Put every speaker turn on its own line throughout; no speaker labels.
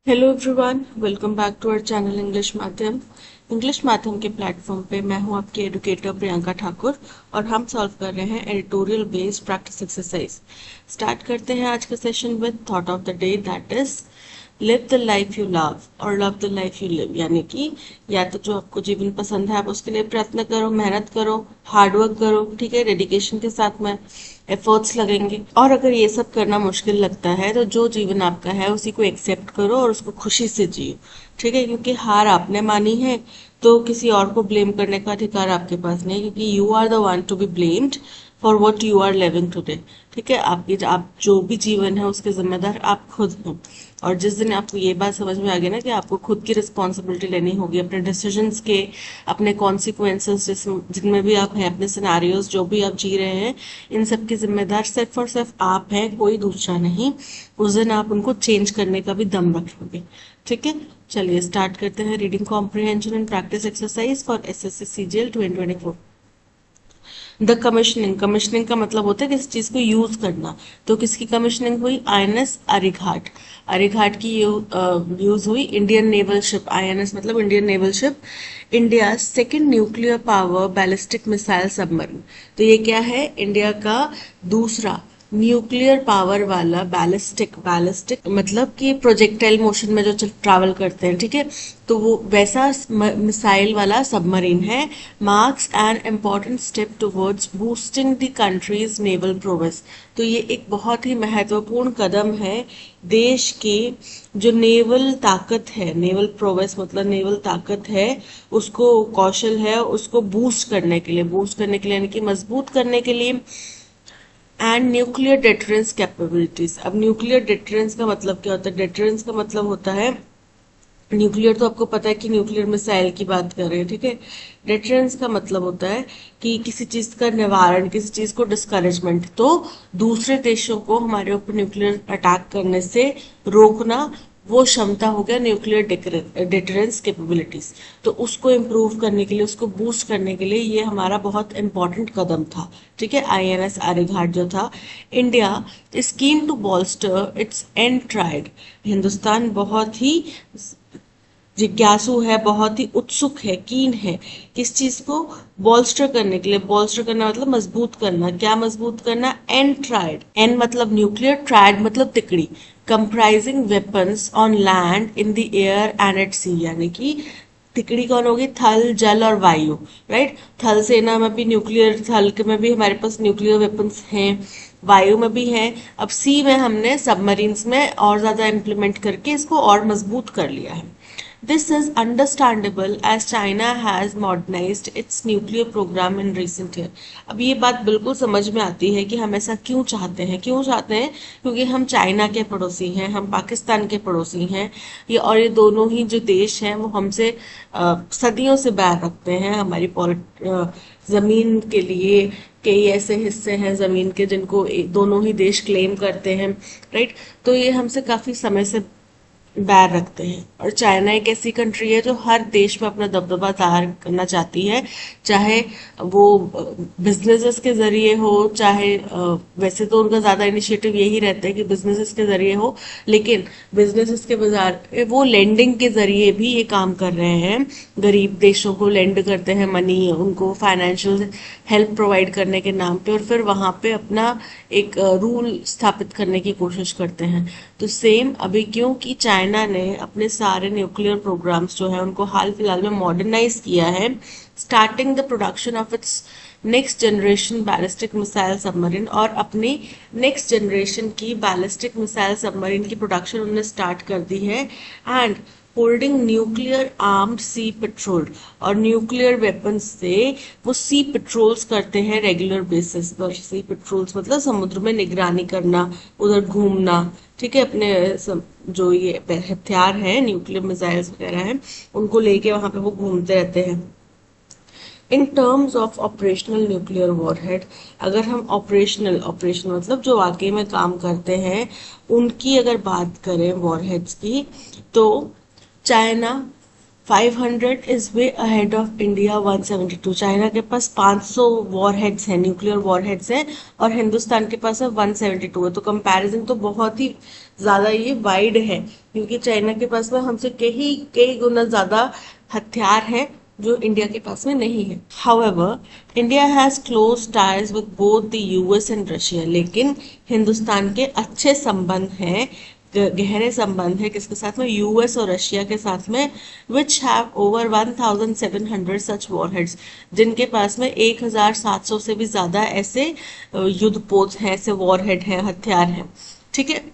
Hello everyone, welcome back to our channel English माध्यम के platform पे मैं हूं आपकी एडुकेटर प्रियंका ठाकुर और हम सॉल्व कर रहे हैं editorial based practice exercise. Start करते हैं आज का session with thought of the day, that is live the life you love और love the life you live. यानी कि या तो जो आपको जीवन पसंद है आप उसके लिए प्रयत्न करो, मेहनत करो, हार्डवर्क करो, ठीक है, डेडिकेशन के साथ में एफर्ट्स लगेंगे। और अगर ये सब करना मुश्किल लगता है तो जो जीवन आपका है उसी को एक्सेप्ट करो और उसको खुशी से जियो, ठीक है। क्योंकि हार आपने मानी है तो किसी और को ब्लेम करने का अधिकार आपके पास नहीं, क्योंकि you are the one to be blamed for what you are living today. ठीक है, आप जो भी जीवन है उसके जिम्मेदार आप खुद हैं। और जिस दिन आपको ये बात समझ में आ गई ना कि आपको खुद की रिस्पॉन्सिबिलिटी लेनी होगी अपने डिसीजंस के, अपने कॉन्सिक्वेंसेस जिनमें भी आप हैं, अपने सिनारियोज जो भी आप जी रहे हैं, इन सब के जिम्मेदार सिर्फ और सिर्फ आप हैं, कोई दूसरा नहीं। उस दिन आप उनको चेंज करने का भी दम रखोगे। ठीक है, चलिए स्टार्ट करते हैं reading comprehension and practice exercise for SSC CGL 2024। The commissioning का मतलब होता है किसी चीज को यूज करना। तो किसकी कमीशनिंग हुई? आईएनएस अरिघाट। अरिघाट की यूज हुई इंडियन नेवल शिप। आईएनएस मतलब Indian naval ship, India second nuclear power ballistic missile submarine. तो ये क्या है? इंडिया का दूसरा न्यूक्लियर पावर वाला बैलिस्टिक मतलब कि प्रोजेक्टाइल मोशन में जो ट्रैवल करते हैं, ठीक है, तो वो वैसा मिसाइल वाला सबमरीन है। Marks an important step towards boosting the countries naval prowess. तो ये एक बहुत ही महत्वपूर्ण कदम है देश की जो नेवल ताकत है, नेवल प्रोवेस मतलब नेवल ताकत है, उसको कौशल है, उसको बूस्ट करने के लिए यानी कि मजबूत करने के लिए। And nuclear deterrence capabilities. अब न्यूक्लियर डेटरेंस का मतलब क्या होता है? डेटरेंस का मतलब होता है, न्यूक्लियर तो आपको पता है कि न्यूक्लियर मिसाइल की बात कर रहे हैं, ठीक है। डेटरेंस का मतलब होता है कि किसी चीज का निवारण, किसी चीज को डिस्करेजमेंट, तो दूसरे देशों को हमारे ऊपर न्यूक्लियर अटैक करने से रोकना, वो क्षमता हो गया न्यूक्लियर डिटरेंस कैपेबिलिटीज। तो उसको इम्प्रूव करने के लिए, उसको बूस्ट करने के लिए ये हमारा बहुत इंपॉर्टेंट कदम था, ठीक है। आईएनएस आर्यघाट जो था, India is keen to bolster its and triad. Hindustan बहुत ही जिज्ञासु है, बहुत ही उत्सुक है, कीन है किस चीज को? बॉल्स्टर करने के लिए। बॉल्स्टर करना मतलब मजबूत करना। क्या मजबूत करना? N triad. एन मतलब न्यूक्लियर, ट्राइड मतलब तिकड़ी। Comprising weapons on land in the air and at sea. यानी कि तिकड़ी कौन होगी? थल, जल और वायु, राइट। थल सेना में भी न्यूक्लियर, थल के में भी हमारे पास न्यूक्लियर वेपन्स हैं, वायु में भी हैं। अब सी में हमने सबमरीन्स में और ज्यादा इम्प्लीमेंट करके इसको और मजबूत कर लिया है। This is understandable as China has modernized its nuclear program in recent year. अब ये बात बिल्कुल समझ में आती है कि हम ऐसा क्यों चाहते हैं। क्योंकि हम चाइना के पड़ोसी हैं, हम पाकिस्तान के पड़ोसी हैं, ये दोनों ही जो देश हैं वो हमसे सदियों से बैर रखते हैं। हमारी जमीन के लिए कई ऐसे हिस्से हैं जमीन के जिनको दोनों ही देश क्लेम करते हैं, राइट। तो ये हमसे काफी समय से बैर रखते हैं। और चाइना एक ऐसी कंट्री है जो हर देश में अपना दबदबा जाहिर करना चाहती है, चाहे वो बिजनेसेस के जरिए हो, चाहे वैसे तो उनका ज्यादा इनिशिएटिव यही रहता है कि बिजनेसेस के जरिए हो, लेकिन बिजनेसेस के बाजार वो लेंडिंग के जरिए भी ये काम कर रहे हैं। गरीब देशों को लेंड करते हैं मनी, उनको फाइनेंशियल हेल्प प्रोवाइड करने के नाम पे, और फिर वहां पे अपना एक रूल स्थापित करने की कोशिश करते हैं। तो सेम अभी क्योंकि चाइना ने अपने सारे न्यूक्लियर प्रोग्राम्स जो है उनको हाल फिलहाल में मॉडर्नाइज किया है, starting the production of its next generation ballistic missile submarine, और अपनी नेक्स्ट जनरेशन की बैलिस्टिक मिसाइल सबमरीन की प्रोडक्शन उन्होंने स्टार्ट कर दी है। And holding nuclear armed sea patrol, और न्यूक्लियर वेपन से वो सी पेट्रोल्स करते हैं रेगुलर बेसिस पर। सी पेट्रोल्स मतलब समुद्र में निगरानी करना, उधर घूमना, ठीक है। जो ये हथियार हैं, न्यूक्लियर मिसाइल्स वगैरह हैं, उनको लेके वहां पे वो घूमते रहते हैं। In terms of operational nuclear warhead, अगर हम ऑपरेशनल मतलब जो वाकई में काम करते हैं उनकी अगर बात करें वॉरहेड्स की, तो China 500 is way ahead of India 172। China के पास 500 वॉरहेड्स हैं, न्यूक्लियर वॉरहेड्स हैं, और हिंदुस्तान के पास है 172 है। तो कंपैरिजन तो बहुत ही ज्यादा ये वाइड है, क्योंकि चाइना के पास में हमसे कई कई गुना ज्यादा हथियार है जो इंडिया के पास में नहीं है। However India has close ties with both the US and Russia. लेकिन हिंदुस्तान के अच्छे संबंध हैं, गहरे संबंध है किसके साथ में? यूएस और रशिया के साथ में, which have over 1700 such warheads, जिनके पास में 1700 से भी ज्यादा ऐसे युद्धपोत हैं, ऐसे वॉरहेड हैं, हथियार हैं। ठीक है,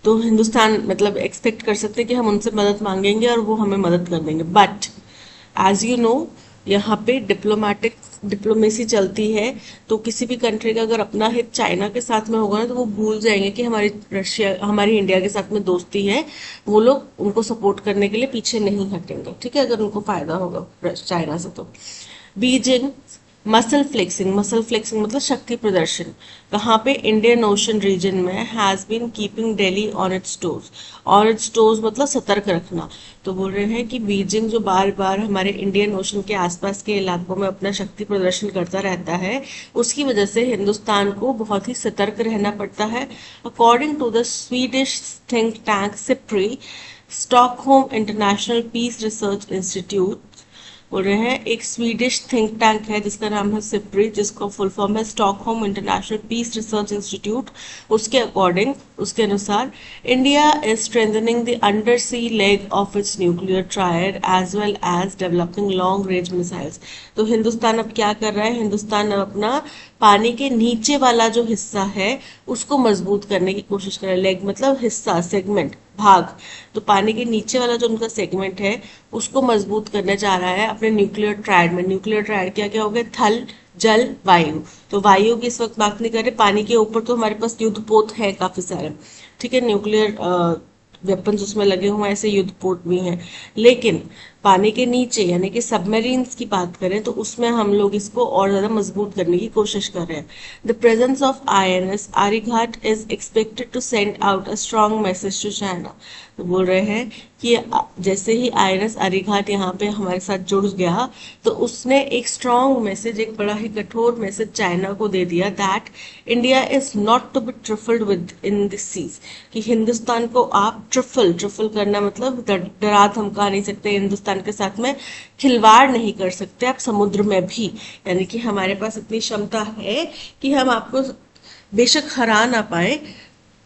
तो हिंदुस्तान मतलब एक्सपेक्ट कर सकते हैं कि हम उनसे मदद मांगेंगे और वो हमें मदद कर देंगे। बट एज यू नो, यहाँ पे डिप्लोमेसी चलती है, तो किसी भी कंट्री का अगर अपना हित चाइना के साथ में होगा ना, तो वो भूल जाएंगे कि हमारी इंडिया के साथ में दोस्ती है। वो लोग उनको सपोर्ट करने के लिए पीछे नहीं हटेंगे। ठीक है, अगर उनको फायदा होगा चाइना से तो। बीजिंग मसल फ्लेक्सिंग मतलब शक्ति प्रदर्शन, कहाँ पे? इंडियन ओशन रीजन में has been keeping Delhi on its toes मतलब सतर्क रखना। तो बोल रहे हैं कि बीजिंग जो बार बार हमारे इंडियन ओशन के आसपास के इलाकों में अपना शक्ति प्रदर्शन करता रहता है, उसकी वजह से हिंदुस्तान को बहुत ही सतर्क रहना पड़ता है। According to the Swedish think tank SIPRI, Stockholm International Peace Research Institute बोल रहे हैं, एक स्वीडिश थिंक टैंक है जिसका नाम है सिप्री, जिसका फुल फॉर्म है Stockholm International Peace Research Institute. उसके अनुसार India is strengthening the under sea leg of its nuclear triad as well as developing long range missiles. तो हिंदुस्तान अब क्या कर रहा है? हिंदुस्तान अब अपना पानी के नीचे वाला जो हिस्सा है उसको मजबूत करने की कोशिश कर रहा है। लेग मतलब हिस्सा, सेगमेंट, भाग। तो पानी के नीचे वाला जो उनका सेगमेंट है उसको मजबूत करने जा रहा है अपने न्यूक्लियर ट्रायड में। न्यूक्लियर ट्रायड क्या क्या हो गया? थल, जल, वायु। तो वायु की इस वक्त बात नहीं कर रहे, पानी के ऊपर तो हमारे पास युद्धपोत है काफी सारे। ठीक है, न्यूक्लियर वेपन्स उसमें लगे हुए ऐसे युद्धपोत भी हैं। लेकिन पानी के नीचे यानी कि सबमरीन्स की बात करें तो उसमें हम लोग इसको और ज्यादा मजबूत करने की कोशिश कर रहे हैं। The presence of INS Arighaat is expected to send out a strong message to China. तो बोल रहे हैं कि जैसे ही आईएनएस आर्यघाट यहाँ पे हमारे साथ जुड़ गया तो उसने एक स्ट्रॉन्ग मैसेज, एक बड़ा ही कठोर मैसेज चाइना को दे दिया that India is not to be trifled with in this seas, कि हिंदुस्तान को आप ट्रिफल करना मतलब डरा धमका नहीं सकते, हिंदुस्तान के साथ में खिलवाड़ नहीं कर सकते आप समुद्र में भी। यानी कि हमारे पास इतनी क्षमता है कि हम आपको बेशक हरा ना पाए।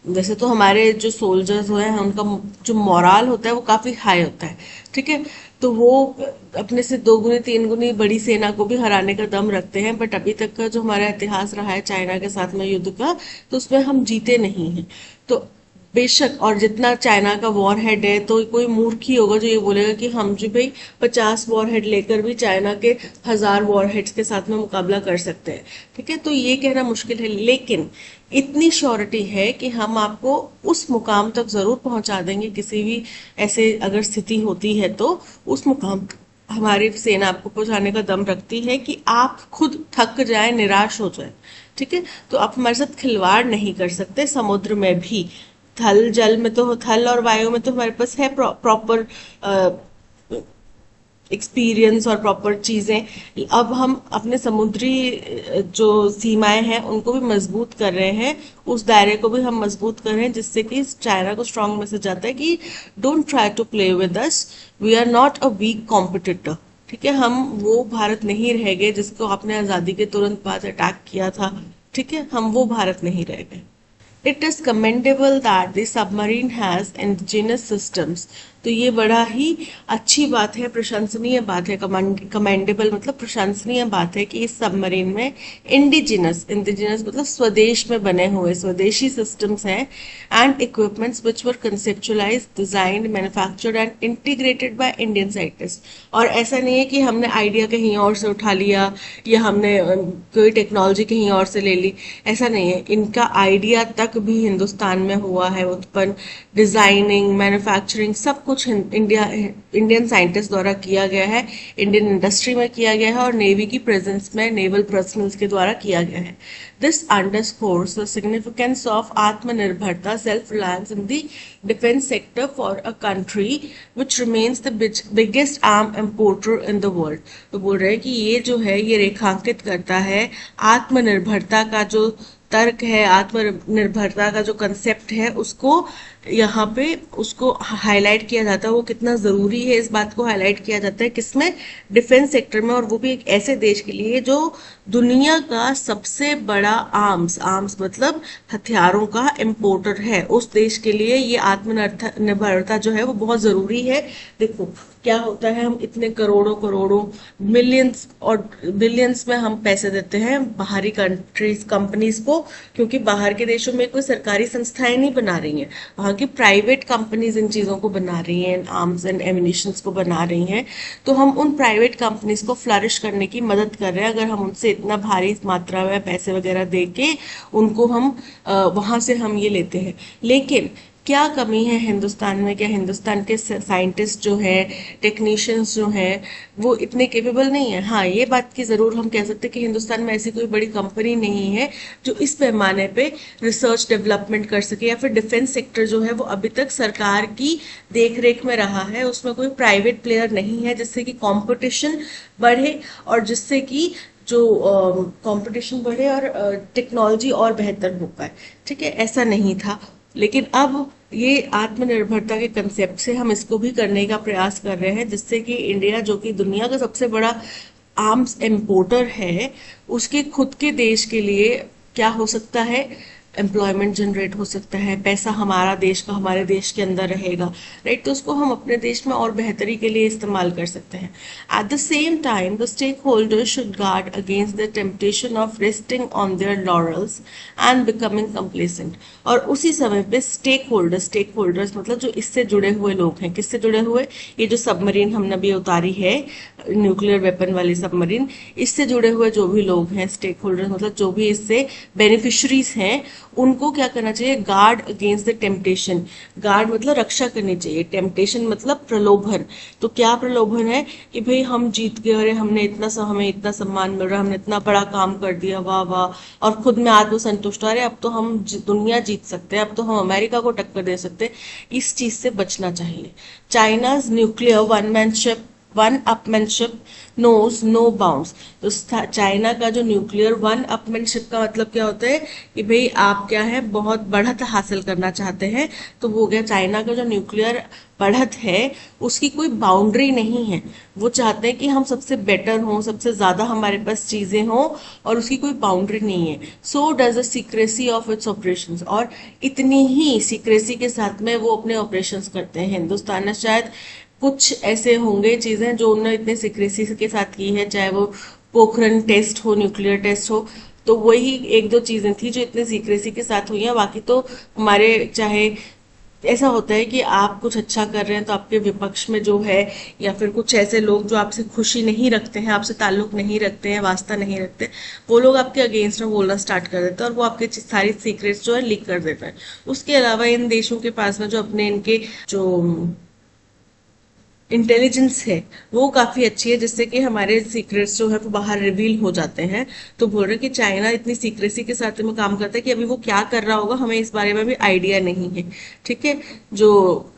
वैसे तो हमारे जो सोल्जर्स हैं उनका जो मोराल होता है वो काफी हाई होता है। ठीक है, तो वो अपने से 2 गुनी 3 गुनी बड़ी सेना को भी हराने का दम रखते हैं। बट अभी तक का जो हमारा इतिहास रहा है चाइना के साथ में युद्ध का, तो उसमें हम जीते नहीं हैं। तो बेशक, और जितना चाइना का वॉर हेड है, तो कोई मूर्ख ही होगा जो ये बोलेगा कि हम जो भाई 50 वॉर हेड लेकर भी चाइना के 1000 वॉर हेड्स के साथ में मुकाबला कर सकते हैं। ठीक है, तो ये कहना मुश्किल है, लेकिन इतनी श्योरिटी है कि हम आपको उस मुकाम तक जरूर पहुंचा देंगे। किसी भी ऐसे अगर स्थिति होती है तो उस मुकाम हमारी सेना आपको पहुंचाने का दम रखती है कि आप खुद थक जाए, निराश हो जाए। ठीक है, तो आप हमारे साथ खिलवाड़ नहीं कर सकते समुद्र में भी। थल जल में तो, थल और वायु में तो हमारे पास है प्रॉपर एक्सपीरियंस और प्रॉपर चीजें। अब हम अपने समुद्री जो सीमाएं हैं उनको भी मजबूत कर रहे हैं, उस दायरे को भी हम मजबूत कर रहे हैं, जिससे कि चाइना को स्ट्रांग मैसेज आता है कि don't try to play with us, we are not a weak competitor. ठीक है, हम वो भारत नहीं रह गए जिसको आपने आजादी के तुरंत बाद अटैक किया था। ठीक है, हम वो भारत नहीं रह गए। It is commendable that the submarine has indigenous systems। तो ये बड़ा ही अच्छी बात है, प्रशंसनीय बात है। कमेंडेबल मतलब प्रशंसनीय बात है कि इस सबमरीन में इंडिजिनस मतलब स्वदेश में बने हुए स्वदेशी सिस्टम्स हैं and equipments which were कंसेप्चुअलाइज्ड, designed, manufactured and integrated by Indian scientist. और ऐसा नहीं है कि हमने आइडिया कहीं और से उठा लिया या हमने कोई टेक्नोलॉजी कहीं और से ले ली, ऐसा नहीं है। इनका आइडिया तक तक भी हिंदुस्तान में हुआ है उत्पन्न। डिजाइनिंग, मैन्युफैक्चरिंग सब कुछ इंडियन साइंटिस्ट द्वारा किया गया है, इंडियन इंडस्ट्री में किया गया है और नेवी की प्रेजेंस में नेवल पर्सनल्स के द्वारा किया गया है। This underscores the significance of atmanirbharta, self reliance in the defence sector for a country which remains the biggest arm importer in the world. तो बोल रहे हैं कि ये जो है ये रेखांकित करता है आत्मनिर्भरता का जो तर्क है, आत्मनिर्भरता का जो कंसेप्ट है, उसको यहाँ पे उसको हाईलाइट किया जाता है। वो कितना जरूरी है इस बात को हाईलाइट किया जाता है किसमें, डिफेंस सेक्टर में, और वो भी एक ऐसे देश के लिए जो दुनिया का सबसे बड़ा आर्म्स मतलब हथियारों का इम्पोर्टर है। उस देश के लिए ये आत्मनिर्भरता जो है वो बहुत जरूरी है। देखो क्या होता है, हम इतने करोड़ों मिलियंस और बिलियंस में हम पैसे देते हैं बाहरी कंपनीज को, क्योंकि बाहर के देशों में कोई सरकारी संस्थाएं नहीं बना रही हैं, वहां की प्राइवेट कंपनीज इन चीजों को बना रही हैं, आर्म्स एंड एमिनिशंस को बना रही हैं। तो हम उन प्राइवेट कंपनीज को फ्लरिश करने की मदद कर रहे हैं अगर हम उनसे इतना भारी मात्रा में पैसे वगैरह दे के उनको हम वहां से हम ये लेते हैं। लेकिन क्या कमी है हिंदुस्तान में, क्या हिंदुस्तान के साइंटिस्ट जो है, टेक्नीशियंस जो हैं, वो इतने केपेबल नहीं है? हाँ, ये बात की जरूर हम कह सकते हैं कि हिंदुस्तान में ऐसी कोई बड़ी कंपनी नहीं है जो इस पैमाने पे रिसर्च डेवलपमेंट कर सके, या फिर डिफेंस सेक्टर जो है वो अभी तक सरकार की देख रेख में रहा है, उसमें कोई प्राइवेट प्लेयर नहीं है, जिससे कि कंपटीशन बढ़े और जिससे कि जो कंपटीशन बढ़े और टेक्नोलॉजी और बेहतर हो पाए। ठीक है, ऐसा नहीं था। लेकिन अब ये आत्मनिर्भरता के कंसेप्ट से हम इसको भी करने का प्रयास कर रहे हैं, जिससे कि इंडिया जो कि दुनिया का सबसे बड़ा आर्म्स इंपोर्टर है, उसके खुद के देश के लिए क्या हो सकता है, एम्प्लॉयमेंट जनरेट हो सकता है, पैसा हमारा देश का हमारे देश के अंदर रहेगा, राइट? तो उसको हम अपने देश में और बेहतरी के लिए इस्तेमाल कर सकते हैं। At the same time the stakeholders should guard against the temptation of resting on their laurels and becoming complacent. और उसी समय पे स्टेक होल्डर्स मतलब जो इससे जुड़े हुए लोग हैं, किससे जुड़े हुए, ये जो सबमरीन हमने अभी उतारी है, न्यूक्लियर वेपन वाली सबमरीन, इससे जुड़े हुए जो भी लोग हैं, स्टेक होल्डर्स मतलब जो भी इससे बेनिफिशरीज हैं, उनको क्या करना चाहिए, guard against the temptation. Guard मतलब रक्षा करनी चाहिए, टेम्पटेशन मतलब प्रलोभन। तो क्या प्रलोभन है कि भाई हम जीत गए, अरे हमें इतना सम्मान मिल रहा है, हमने इतना बड़ा काम कर दिया, वाह वाह, और खुद में आत्मसंतुष्ट, अरे अब तो हम दुनिया जीत सकते हैं, अब तो हम अमेरिका को टक्कर दे सकते हैं। इस चीज से बचना चाहिए। China's nuclear one upmanship knows no bounds. तो चाइना का जो न्यूक्लियर वन अपमैनशिप का मतलब क्या होता है कि भाई आप क्या है, बहुत बढ़त हासिल करना चाहते हैं, तो वो गया चाइना का जो न्यूक्लियर बढ़त है उसकी कोई बाउंड्री नहीं है। वो चाहते हैं कि हम सबसे बेटर हों, सबसे ज्यादा हमारे पास चीजें हों, और उसकी कोई बाउंड्री नहीं है। So does the secrecy of its operations, और इतनी ही सीक्रेसी के साथ में वो अपने ऑपरेशंस करते हैं। हिंदुस्तान ने शायद कुछ ऐसे होंगे चीजें जो उन्होंने इतने सीक्रेसी के साथ की है, चाहे वो पोखरण टेस्ट हो, न्यूक्लियर टेस्ट हो, तो वही एक दो चीजें थी जो इतने सीक्रेसी के साथ हुई हैं। बाकी तो हमारे चाहे ऐसा होता है कि आप कुछ अच्छा कर रहे हैं तो आपके विपक्ष में जो है, या फिर कुछ ऐसे लोग जो आपसे खुशी नहीं रखते हैं, आपसे ताल्लुक नहीं रखते हैं, वास्ता नहीं रखते, वो लोग आपके अगेंस्ट में बोलना स्टार्ट कर देते हैं और वो आपके सारी सीक्रेट्स जो है लीक कर देते हैं। उसके अलावा इन देशों के पास में जो अपने इनके जो इंटेलिजेंस है वो काफी अच्छी है, जिससे कि हमारे सीक्रेट्स जो है वो बाहर रिवील हो जाते हैं। तो बोल रहे कि चाइना इतनी सीक्रेसी के साथ में काम करता है कि अभी वो क्या कर रहा होगा हमें इस बारे में भी आइडिया नहीं है। ठीक है, जो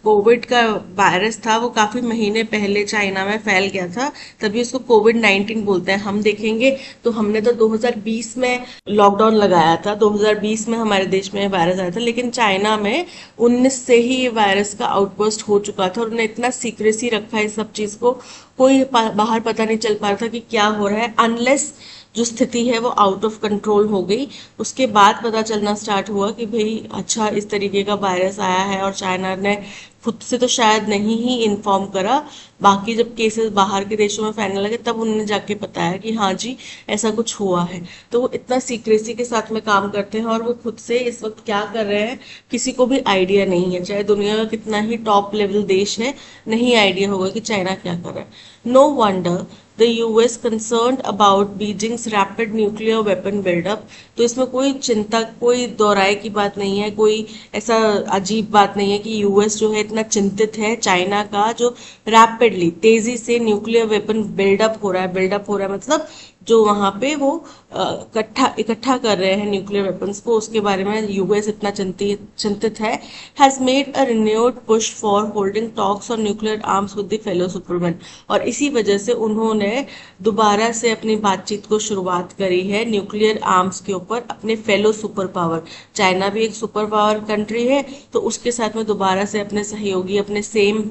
कोविड का वायरस था वो काफी महीने पहले चाइना में फैल गया था, तभी उसको कोविड-19 बोलते हैं। हम देखेंगे तो हमने तो 2020 में लॉकडाउन लगाया था, 2020 में हमारे देश में वायरस आया था, लेकिन चाइना में 19 से ही ये वायरस का आउटबर्स्ट हो चुका था और उन्होंने इतना सीक्रेसी रखा है इस सब चीज को, कोई बाहर पता नहीं चल पा रहा था कि क्या हो रहा है, अनलेस जो स्थिति है वो आउट ऑफ कंट्रोल हो गई, उसके बाद पता चलना स्टार्ट हुआ कि भाई अच्छा इस तरीके का वायरस आया है। और चाइना ने खुद से तो शायद नहीं ही इन्फॉर्म करा, बाकी जब केसेस बाहर के देशों में फैलने लगे तब उन्होंने जाके बताया कि हाँ जी ऐसा कुछ हुआ है। तो वो इतना सीक्रेसी के साथ में काम करते हैं और वो खुद से इस वक्त क्या कर रहे हैं किसी को भी आइडिया नहीं है, चाहे दुनिया का कितना ही टॉप लेवल देश है, नहीं आइडिया होगा कि चाइना क्या कर रहा है। No wonder the US concerned about Beijing's rapid nuclear weapon buildup. तो इसमें कोई चिंता, कोई दोहराए की बात नहीं है, कोई ऐसा अजीब बात नहीं है कि यूएस जो है इतना चिंतित है चाइना का जो रैपिडली, तेजी से न्यूक्लियर वेपन बिल्डअप हो रहा है। बिल्डअप हो रहा है मतलब जो वहां पे वो इकट्ठा कर रहे हैं न्यूक्लियर वेपन्स को, उसके बारे में यूएस इतना चिंतित है। Has made a renewed push for holding talks on nuclear arms with the fellow Superman. और इसी वजह से उन्होंने दोबारा से अपनी बातचीत को शुरुआत करी है न्यूक्लियर आर्म्स के ऊपर अपने फेलो सुपर पावर। चाइना भी एक सुपर पावर कंट्री है, तो उसके साथ में दोबारा से अपने सहयोगी, अपने सेम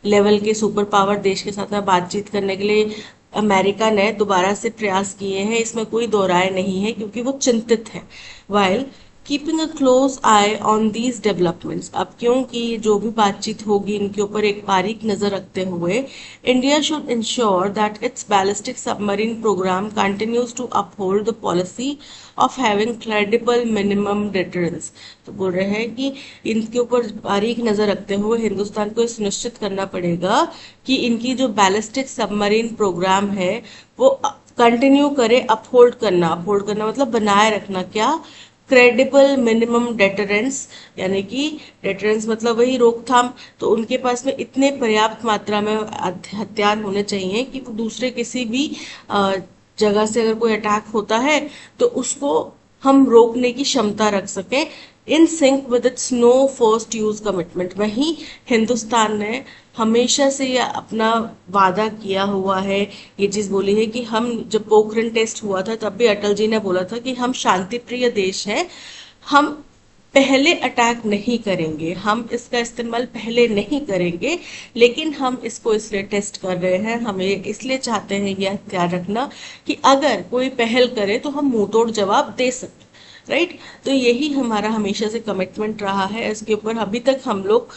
लेवल के सुपर पावर देश के साथ में बातचीत करने के लिए अमेरिका ने दोबारा से प्रयास किए हैं। इसमें कोई दो राय नहीं है, क्योंकि वो चिंतित है। While keeping a close I on these developments, अब क्योंकि जो भी बातचीत होगी इनके ऊपर एक बारीक नजर रखते हुए, India should ensure that its ballistic submarine programme continues to uphold the policy of having credible minimum deterrence. तो बोल रहे हैं कि इनके ऊपर बारीक नजर रखते हुए हिंदुस्तान को सुनिश्चित करना पड़ेगा कि इनकी जो बैलिस्टिक सबमरीन प्रोग्राम है वो कंटिन्यू करे। अपहोल्ड करना मतलब बनाए रखना, क्या? क्रेडिबल मिनिमम डेटरेंस, यानी कि डेटरेंस मतलब वही रोकथाम। तो उनके पास में इतने पर्याप्त मात्रा में हथियार होने चाहिए कि वो दूसरे किसी भी जगह से अगर कोई अटैक होता है तो उसको हम रोकने की क्षमता रख सके, in sync with its no first use commitment. वहीं हिंदुस्तान ने हमेशा से ये अपना वादा किया हुआ है, ये चीज बोली है कि हम, जब पोखरण टेस्ट हुआ था तब भी अटल जी ने बोला था कि हम शांति प्रिय देश है, हम पहले अटैक नहीं करेंगे, हम इसका इस्तेमाल पहले नहीं करेंगे, लेकिन हम इसको इसलिए टेस्ट कर रहे हैं, हमें इसलिए चाहते हैं ये हथियार रखना कि अगर कोई पहल करे तो हम मुंह तोड़ जवाब दे सकें। राइट, तो यही हमारा हमेशा से कमिटमेंट रहा है। इसके ऊपर अभी तक हम लोग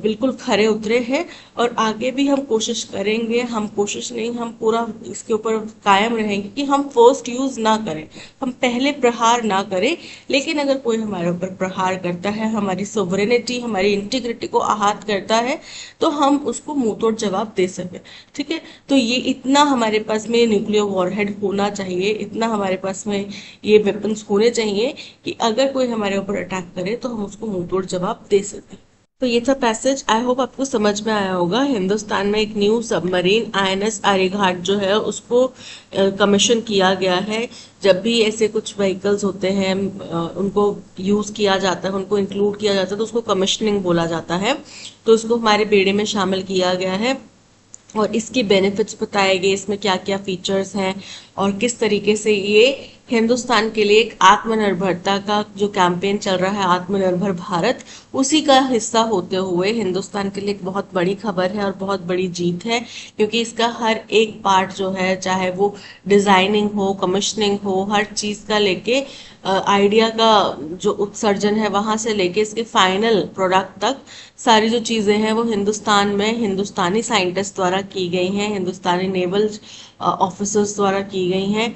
बिल्कुल खरे उतरे हैं और आगे भी हम कोशिश करेंगे। हम कोशिश नहीं, हम पूरा इसके ऊपर कायम रहेंगे कि हम फर्स्ट यूज ना करें, हम पहले प्रहार ना करें। लेकिन अगर कोई हमारे ऊपर प्रहार करता है, हमारी सोवरेनिटी, हमारी इंटीग्रिटी को आहत करता है, तो हम उसको मुंहतोड़ जवाब दे सके। ठीक है, तो ये इतना हमारे पास में न्यूक्लियर वॉरहेड होना चाहिए, इतना हमारे पास में ये वेपन्स होने चाहिए कि अगर कोई हमारे ऊपर अटैक करे तो हम उसको मुंहतोड़ जवाब दे सकें। तो ये था पैसेज, आई होप आपको समझ में आया होगा। हिंदुस्तान में एक न्यू सबमरीन आईएनएस आर्यघाट जो है उसको कमीशन किया गया है। जब भी ऐसे कुछ व्हीकल्स होते हैं उनको यूज किया जाता है, उनको इंक्लूड किया जाता है, तो उसको कमीशनिंग बोला जाता है। तो उसको हमारे बेड़े में शामिल किया गया है और इसके बेनिफिट्स बताए गए, इसमें क्या क्या फीचर्स हैं और किस तरीके से ये हिंदुस्तान के लिए एक आत्मनिर्भरता का जो कैंपेन चल रहा है, आत्मनिर्भर भारत, उसी का हिस्सा होते हुए हिंदुस्तान के लिए एक बहुत बड़ी खबर है और बहुत बड़ी जीत है। क्योंकि इसका हर एक पार्ट जो है, चाहे वो डिजाइनिंग हो, कमीशनिंग हो, हर चीज का लेके आइडिया का जो उत्सर्जन है वहां से लेके इसके फाइनल प्रोडक्ट तक, सारी जो चीजें हैं वो हिंदुस्तान में हिंदुस्तानी साइंटिस्ट द्वारा की गई हैं, हिंदुस्तानी नेवल ऑफिसर्स द्वारा की गई हैं,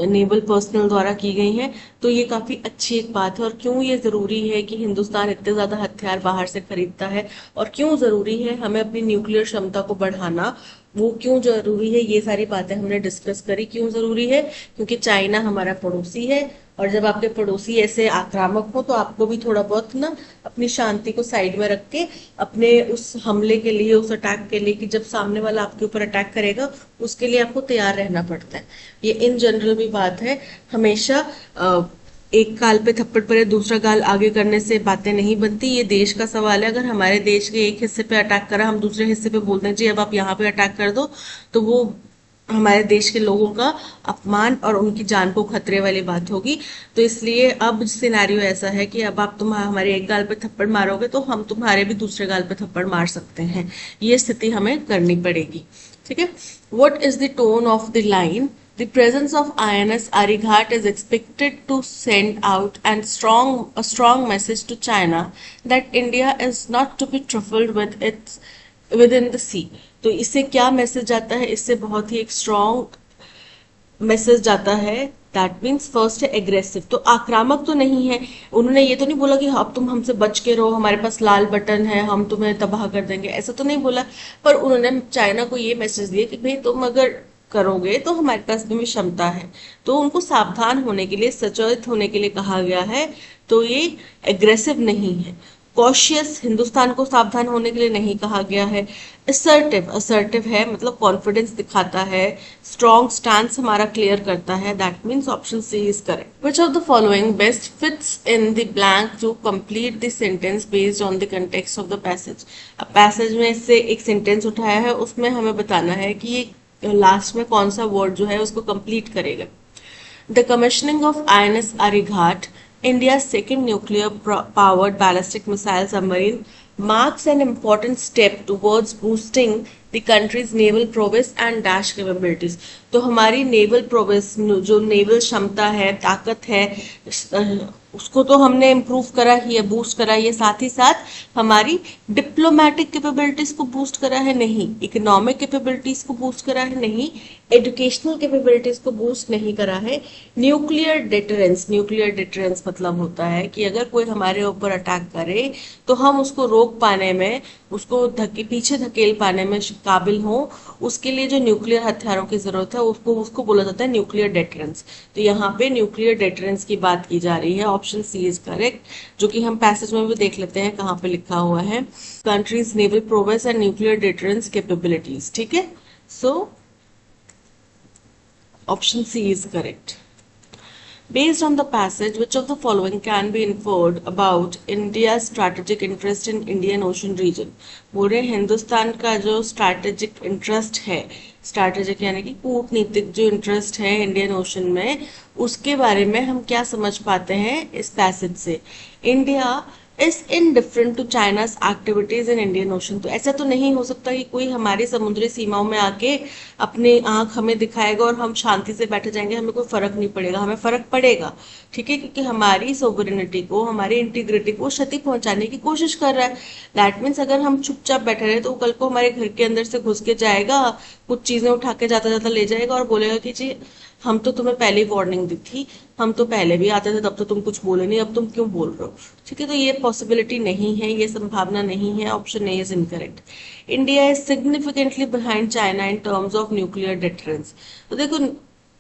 नेवल पर्सनल द्वारा की गई हैं। तो ये काफी अच्छी एक बात है। और क्यों ये जरूरी है कि हिंदुस्तान इतने ज्यादा हथियार बाहर से खरीदता है और क्यों जरूरी है हमें अपनी न्यूक्लियर क्षमता को बढ़ाना, वो क्यों जरूरी है, ये सारी बातें हमने डिस्कस करी। क्यों जरूरी है? क्योंकि चाइना हमारा पड़ोसी है और जब आपके पड़ोसी ऐसे आक्रामक हो तो आपको भी थोड़ा बहुत ना अपनी शांति को साइड में रख के अपने उस हमले के लिए, उस अटैक के लिए, कि जब सामने वाला आपके ऊपर अटैक करेगा उसके लिए आपको तैयार रहना पड़ता है। ये इन जनरल भी बात है। हमेशा एक गाल पे थप्पड़ पड़े दूसरा गाल आगे करने से बातें नहीं बनती। ये देश का सवाल है। अगर हमारे देश के एक हिस्से पे अटैक करा, हम दूसरे हिस्से पे बोलते हैं जी अब आप यहाँ पे अटैक कर दो, तो वो हमारे देश के लोगों का अपमान और उनकी जान को खतरे वाली बात होगी। तो इसलिए अब सिनेरियो ऐसा है कि अब आप हमारे एक गाल पे थप्पड़ मारोगे तो हम तुम्हारे भी दूसरे गाल पे थप्पड़ मार सकते हैं। ये स्थिति हमें करनी पड़ेगी। ठीक है, what is the tone of the line? The presence of INS Arighat is expected to send out a strong message to China that India is not to be trifled with its within the sea. तो इससे क्या message जाता है? इससे बहुत ही एक strong message जाता है। दैट मीन्स फर्स्ट है एग्रेसिव, तो आक्रामक तो नहीं है। उन्होंने ये तो नहीं बोला कि अब तुम हमसे बच के रहो, हमारे पास लाल बटन है, हम तुम्हें तबाह कर देंगे, ऐसा तो नहीं बोला। पर उन्होंने चाइना को ये मैसेज दिया कि भाई तुम अगर करोगे तो हमारे पास भी क्षमता है। तो उनको सावधान होने के लिए, सचेत होने के लिए कहा गया है। तो ये एग्रेसिव नहीं है। कॉशियस, हिंदुस्तान को सावधान होने के लिए नहीं कहा गया है। असर्टिव, असर्टिव है मतलब कॉन्फिडेंस दिखाता है। स्ट्रॉन्ग स्टैंस हमारा क्लियर करता है। That means option C is correct. Which of the following best fits in the blank to complete the sentence based on the context of the passage. अब passage में से एक sentence उठाया है, उसमें हमें बताना है कि ये लास्ट में कौन सा वर्ड जो है उसको कंप्लीट करेगा। The commissioning of INS Arighat, India's second nuclear-powered ballistic missile submarine, marks an important step towards boosting the country's naval prowess and dash capabilities. तो हमारी नेवल प्रोवेस, जो नेवल क्षमता है, ताकत है, उसको तो हमने इम्प्रूव करा ही है, बूस्ट करा ही है। साथ ही साथ हमारी डिप्लोमेटिक कैपेबिलिटीज को बूस्ट करा है नहीं, इकोनॉमिक कैपेबिलिटीज को बूस्ट करा है नहीं, एजुकेशनल कैपेबिलिटीज को बूस्ट नहीं करा है। न्यूक्लियर डिटरेंस, न्यूक्लियर डिटरेंस मतलब होता है कि अगर कोई हमारे ऊपर अटैक करे तो हम उसको रोक पाने में, उसको पीछे धकेल पाने में काबिल हो। उसके लिए जो न्यूक्लियर हथियारों की जरूरत है उसको उसको बोला जाता है न्यूक्लियर डिटरेंस। तो यहाँ पे न्यूक्लियर डिटरेंस की बात की जा रही है। ऑप्शन सी इज करेक्ट, जो कि हम पैसेज में भी देख लेते हैं कहाँ पे लिखा हुआ है, country's naval prowess and nuclear deterrence capabilities. ठीक है, so option C is correct. Based on the passage, which of the following can be inferred about India's strategic interest in Indian Ocean region? बोल रहे हिंदुस्तान का जो strategic interest है, strategic यानी कि कूटनीतिक जो इंटरेस्ट है इंडियन ओशन में, उसके बारे में हम क्या समझ पाते हैं इस पैसेज से। India is indifferent to China's activities in Indian ocean. तो ऐसा तो नहीं हो सकता कि कोई हमारी समुद्री सीमाओं में आके अपनी आंख हमें दिखाएगा और हम शांति से बैठे जाएंगे, हमें कोई फर्क नहीं पड़ेगा। हमें फर्क पड़ेगा, ठीक है, क्योंकि हमारी सोवरेनिटी को, हमारी इंटीग्रिटी को क्षति पहुंचाने की कोशिश कर रहा है। दैट मीन्स अगर हम चुपचाप बैठे रहे तो कल को हमारे घर के अंदर से घुस के जाएगा, कुछ चीजें उठा के जाता जाता ले जाएगा और बोलेगा कि जी हम तो तुम्हें पहले ही वार्निंग दी थी, हम तो पहले भी आते थे, तब तो तुम कुछ बोले नहीं, अब तुम क्यों बोल रहे हो। ठीक है, तो ये पॉसिबिलिटी नहीं है, ये संभावना नहीं है। Option A is incorrect. India is significantly behind China in terms of nuclear deterrence. तो देखो,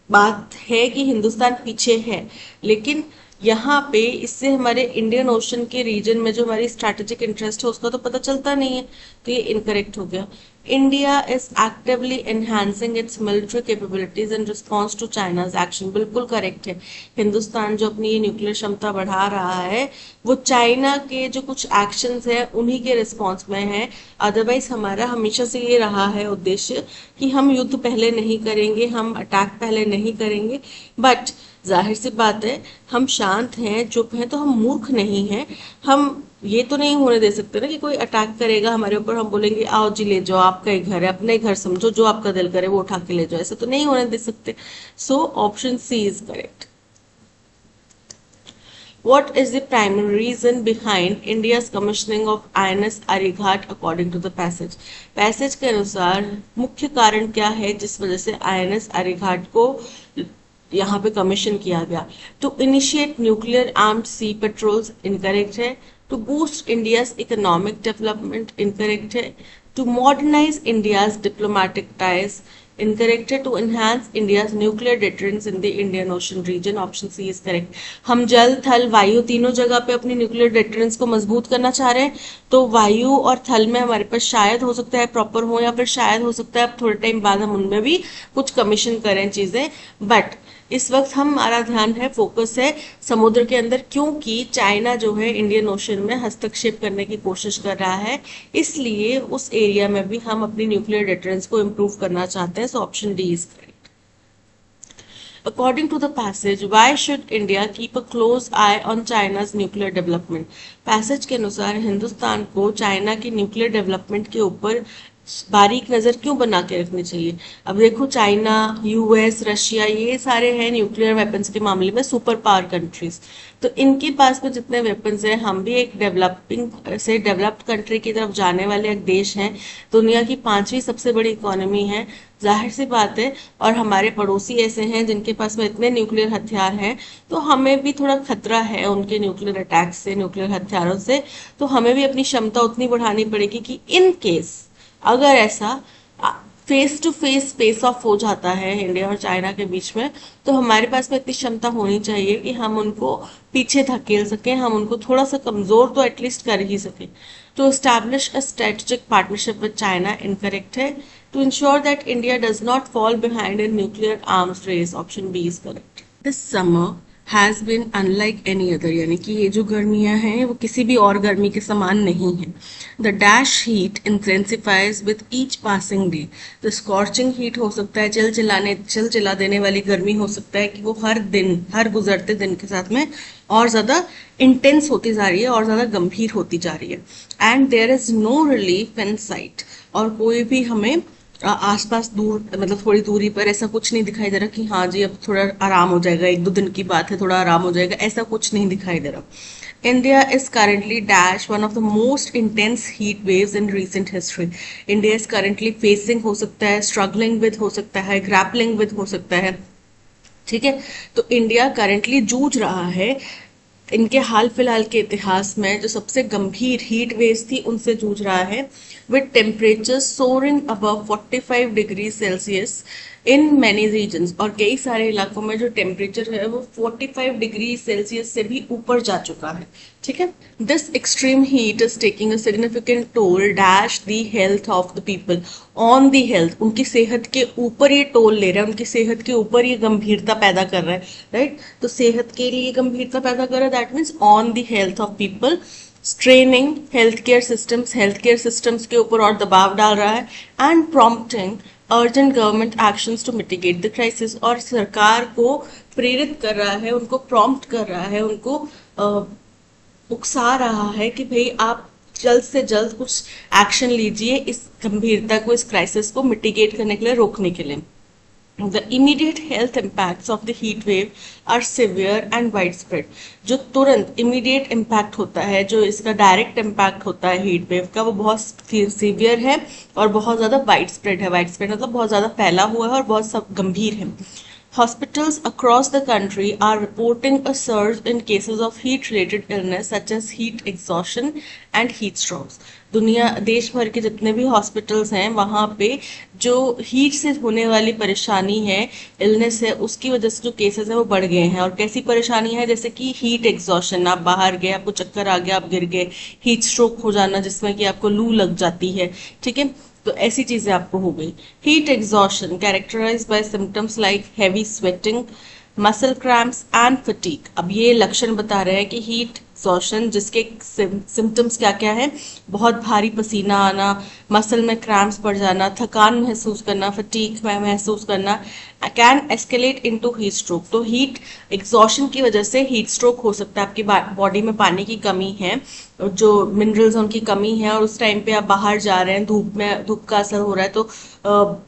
बात है कि हिंदुस्तान पीछे है, लेकिन यहाँ पे इससे हमारे इंडियन ओशन के रीजन में जो हमारी स्ट्रैटेजिक इंटरेस्ट है उसका तो पता चलता नहीं है। तो ये इनकरेक्ट हो गया। India is actively enhancing its military capabilities in response to China's action. बिल्कुल करेक्ट है। हिंदुस्तान जो अपनी ये न्यूक्लियर क्षमता बढ़ा रहा है वो चाइना के जो कुछ एक्शंस है उन्हीं के रिस्पॉन्स में है। अदरवाइज हमारा हमेशा से ये रहा है उद्देश्य कि हम युद्ध पहले नहीं करेंगे, हम अटैक पहले नहीं करेंगे। बट जाहिर सी बात है, हम शांत हैं, चुप हैं, तो हम मूर्ख नहीं हैं। हम ये तो नहीं होने दे सकते ना कि कोई अटैक करेगा हमारे ऊपर, हम बोलेंगे आओ जी ले जाओ, आपका ही घर है, अपने ही घर समझो, जो आपका दिल करे वो उठा के ले जाओ। ऐसा तो नहीं होने दे सकते। So option C is correct. What is the primary reason behind India's commissioning of INS Arighat according to the passage? Passage के अनुसार मुख्य कारण क्या है जिस वजह से INS अरिघाट को यहाँ पे कमीशन किया गया? To initiate nuclear armed sea patrols, incorrect है। To boost India's economic development, incorrect है। To modernise India's diplomatic ties, incorrect है। To enhance India's nuclear deterrence in the Indian ocean region, option C is correct. हम जल, थल, वायु तीनों जगह पे अपनी न्यूक्लियर डिटरेंस को मजबूत करना चाह रहे हैं। तो वायु और थल में हमारे पास शायद हो सकता है प्रॉपर हो, या फिर शायद हो सकता है अब थोड़े टाइम बाद हम उनमें भी कुछ कमीशन करें चीजें। बट इस वक्त हमारा ध्यान है, फोकस है समुद्र के अंदर, क्योंकि चाइना जो है इंडियन ओशन में हस्तक्षेप करने की कोशिश कर रहा है। इसलिए उस एरिया में भी हम अपनी न्यूक्लियर डिटरेंस को इम्प्रूव करना चाहते हैं। So option D is correct. According to the passage, why should India keep a close eye on China's nuclear development? Passage के अनुसार हिंदुस्तान को चाइना की न्यूक्लियर डेवलपमेंट के ऊपर बारीक नजर क्यों बना के रखनी चाहिए? अब देखो, चाइना, यूएस, रशिया, ये सारे हैं न्यूक्लियर वेपन्स के मामले में सुपर पावर कंट्रीज। तो इनके पास में जितने वेपन्स हैं, हम भी एक डेवलपिंग से डेवलप्ड कंट्री की तरफ जाने वाले एक देश हैं। दुनिया की 5वीं सबसे बड़ी इकोनॉमी है, जाहिर सी बात है। और हमारे पड़ोसी ऐसे हैं जिनके पास में इतने न्यूक्लियर हथियार हैं, तो हमें भी थोड़ा खतरा है उनके न्यूक्लियर अटैक से, न्यूक्लियर हथियारों से। तो हमें भी अपनी क्षमता उतनी बढ़ानी पड़ेगी कि इन केस अगर ऐसा फेस ऑफ हो जाता है इंडिया और चाइना के बीच में, तो हमारे पास में इतनी क्षमता होनी चाहिए कि हम उनको पीछे धकेल सकें, हम उनको थोड़ा सा कमजोर तो एटलीस्ट कर ही सकें। To establish a strategic partnership with China incorrect है। To ensure that India does not fall behind in nuclear arms race, option B is correct. This summer has been unlike any other, यानी कि ये जो गर्मियां हैं वो किसी भी और गर्मी के समान नहीं है। The dash heat intensifies with each passing day. तो स्कॉर्चिंग हीट हो सकता है, चल चिला देने वाली गर्मी हो सकता है कि वो हर दिन, हर गुजरते दिन के साथ में और ज्यादा इंटेंस होती जा रही है और ज्यादा गंभीर होती जा रही है। And there is no relief in sight, और कोई भी हमें आसपास दूर, मतलब थोड़ी दूरी पर ऐसा कुछ नहीं दिखाई दे रहा कि हाँ जी अब थोड़ा आराम हो जाएगा, एक दो दिन की बात है, थोड़ा आराम हो जाएगा, ऐसा कुछ नहीं दिखाई दे रहा। India is currently dash one of the most intense heat waves in recent history. India is currently facing हो सकता है, स्ट्रगलिंग विद हो सकता है, ग्रैपलिंग विद हो सकता है, ठीक है। तो इंडिया करेंटली जूझ रहा है इनके हाल फिलहाल के इतिहास में जो सबसे गंभीर हीट वेव्स थी उनसे जूझ रहा है, with temperature soaring above 45 degree Celsius in many regions. और कई सारे इलाकों में जो टेम्परेचर है वो 45 डिग्री सेल्सियस से भी ऊपर जा चुका है, ठीक है। This extreme heat is taking a significant toll dash the health of the people, on the health, उनकी सेहत के ऊपर ये टोल ले रहा है, उनकी सेहत के ऊपर ये गंभीरता पैदा कर रहा है, राइट। तो सेहत के लिए गंभीरता पैदा कर रहा है, that means on the health of people, straining health care systems के ऊपर और दबाव डाल रहा है, and prompting urgent government actions to mitigate the crisis, और सरकार को प्रेरित कर रहा है, उनको प्रॉम्प्ट कर रहा है, उनको उकसा रहा है कि भाई आप जल्द से जल्द कुछ एक्शन लीजिए इस गंभीरता को, इस क्राइसिस को मिटिगेट करने के लिए, रोकने के लिए। The immediate health impacts of the heat wave are severe and widespread. जो तुरंत immediate impact होता है, जो इसका direct impact होता है heat wave का, वो बहुत severe है और बहुत ज़्यादा widespread है। widespread मतलब बहुत ज़्यादा फैला हुआ है और बहुत सब गंभीर है। Hospitals across the country are reporting a surge in cases of heat-related illness such as heat exhaustion and heat strokes. दुनिया, देश भर के जितने भी हॉस्पिटल्स हैं वहाँ पे जो हीट से होने वाली परेशानी है, इलनेस है, उसकी वजह से जो केसेस है वो बढ़ गए हैं। और कैसी परेशानी है, जैसे कि हीट एग्जॉशन, आप बाहर गए, आपको चक्कर आ गया, आप गिर गए, हीट स्ट्रोक हो जाना जिसमें कि आपको लू लग जाती है, ठीक है। तो ऐसी चीजें आपको हो गई। Heat exhaustion characterise by symptoms like heavy sweating, muscle cramps and fatigue. अब ये लक्षण बता रहे हैं कि हीट एग्जॉशन जिसके सिम्टम्स क्या क्या है, बहुत भारी पसीना आना, मसल में क्रैम्प्स पड़ जाना, थकान महसूस करना, फटीग महसूस करना, can escalate into heat stroke. तो हीट एग्जॉशन की वजह से हीट स्ट्रोक हो सकता है। आपकी बॉडी में पानी की कमी है, जो मिनरल्स उनकी कमी है, और उस टाइम पे आप बाहर जा रहे हैं, धूप का असर हो रहा है, तो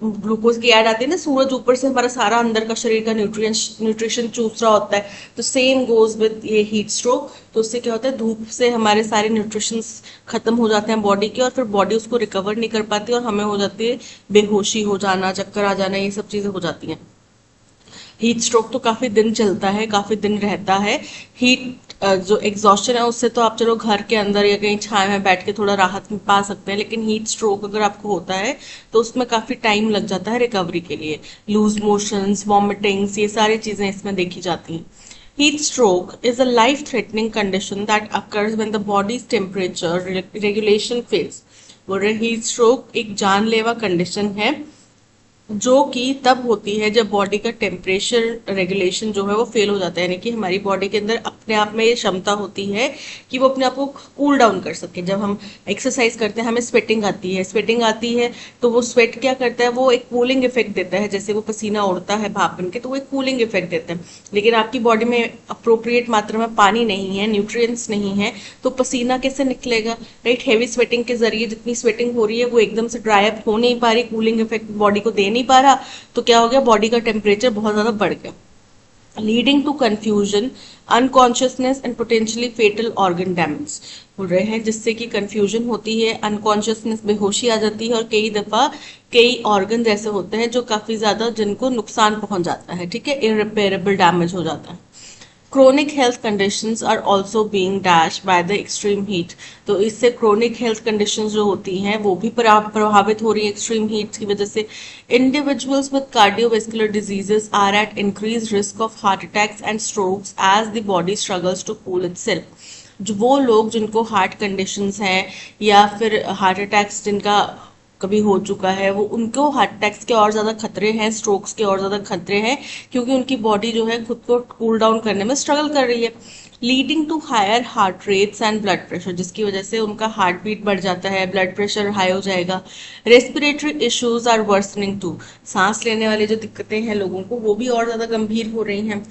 ग्लूकोज की ऐड आती है ना, सूरज ऊपर से हमारा सारा अंदर का शरीर का न्यूट्रिशन चूस रहा होता है, तो सेम गोज विद ये हीट स्ट्रोक। तो उससे क्या होता है, धूप से हमारे सारे न्यूट्रिशन खत्म हो जाते हैं बॉडी के, और फिर बॉडी उसको रिकवर नहीं कर पाती और हमें हो जाती है बेहोशी हो जाना, चक्कर आ जाना, ये सब चीजें हो जाती हैं। हीट स्ट्रोक तो काफी दिन चलता है, काफी दिन रहता है। हीट जो एग्जॉस्शन है उससे तो आप चलो घर के अंदर या कहीं छाया में बैठ के थोड़ा राहत पा सकते हैं, लेकिन हीट स्ट्रोक अगर आपको होता है तो उसमें काफी टाइम लग जाता है रिकवरी के लिए। लूज मोशंस, वॉमिटिंग्स, ये सारी चीजें इसमें देखी जाती हैं। Heat stroke is a life-threatening condition that occurs when the body's temperature regulation fails. बोल रहे हीट स्ट्रोक एक जानलेवा कंडीशन है जो कि तब होती है जब बॉडी का टेम्परेचर रेगुलेशन जो है वो फेल हो जाता है, यानी कि हमारी बॉडी के अंदर अपने आप में ये क्षमता होती है कि वो अपने आप को कूल डाउन कर सके। जब हम एक्सरसाइज करते हैं हमें स्वेटिंग आती है तो वो स्वेट क्या करता है, वो एक कूलिंग इफेक्ट देता है, जैसे वो पसीना उड़ता है भाप बन के, तो वो एक कूलिंग इफेक्ट देता है। लेकिन आपकी बॉडी में अप्रोप्रिएट मात्रा में पानी नहीं है, न्यूट्रिएंट्स नहीं है, तो पसीना कैसे निकलेगा, राइट। हैवी स्वेटिंग के जरिए जितनी स्वेटिंग हो रही है वो एकदम से ड्राई अप हो नहीं पा रही, कूलिंग इफेक्ट बॉडी को दे नहीं पा रहा, तो क्या हो गया, बॉडी का टेम्परेचर बहुत ज्यादा बढ़ गया, leading to confusion, unconsciousness and potentially fatal organ damage. बोल रहे हैं जिससे कि कंफ्यूजन होती है, अनकॉन्शियसनेस, बेहोशी आ जाती है, और कई दफा कई ऑर्गन ऐसे होते हैं जो काफी ज्यादा जिनको नुकसान पहुंच जाता है, ठीक है, इररिपेयरेबल डैमेज हो जाता है। Chronic health conditions are also being dash by the extreme heat. तो इससे क्रोनिक हेल्थ कंडीशंस जो होती हैं वो भी प्रभावित हो रही है एक्सट्रीम हीट की वजह से। Individuals with cardiovascular diseases are at increase risk of heart attacks and strokes as the body struggles to cool itself. जो वो लोग जिनको हार्ट कंडीशंस हैं या फिर हार्ट अटैक्स जिनका कभी हो चुका है, वो उनको हार्ट अटैक्स के और ज्यादा खतरे हैं, स्ट्रोक्स के और ज्यादा खतरे हैं, क्योंकि उनकी बॉडी जो है खुद को कूल डाउन करने में स्ट्रगल कर रही है। Leading to higher heart rates and blood pressure, जिसकी वजह से उनका हार्ट बीट बढ़ जाता है, ब्लड प्रेशर हाई हो जाएगा। Respiratory issues are worsening too, सांस लेने वाली जो दिक्कतें हैं लोगों को वो भी और ज्यादा गंभीर हो रही हैं।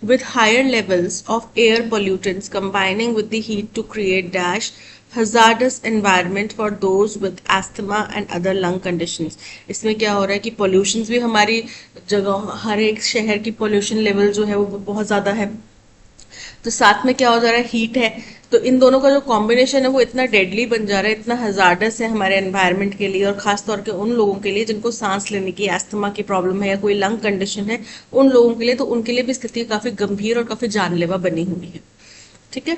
with higher levels of air pollutants combining with the heat to create dash hazardous environment for those with asthma and other lung conditions। इसमें क्या हो रहा है कि pollutions भी हमारी जगह, हर एक शहर की pollution level जो है वो बहुत ज़्यादा है, तो साथ में क्या हो जा रहा है, हीट है। तो इन दोनों का जो कॉम्बिनेशन है वो इतना डेडली बन जा रहा है, इतना हजार्डस है हमारे एनवायरनमेंट के लिए, और खास तौर के उन लोगों के लिए जिनको सांस लेने की एस्थमा की प्रॉब्लम है या कोई लंग कंडीशन है, उन लोगों के लिए, तो उनके लिए भी स्थिति काफी गंभीर और काफी जानलेवा बनी हुई है। ठीक है,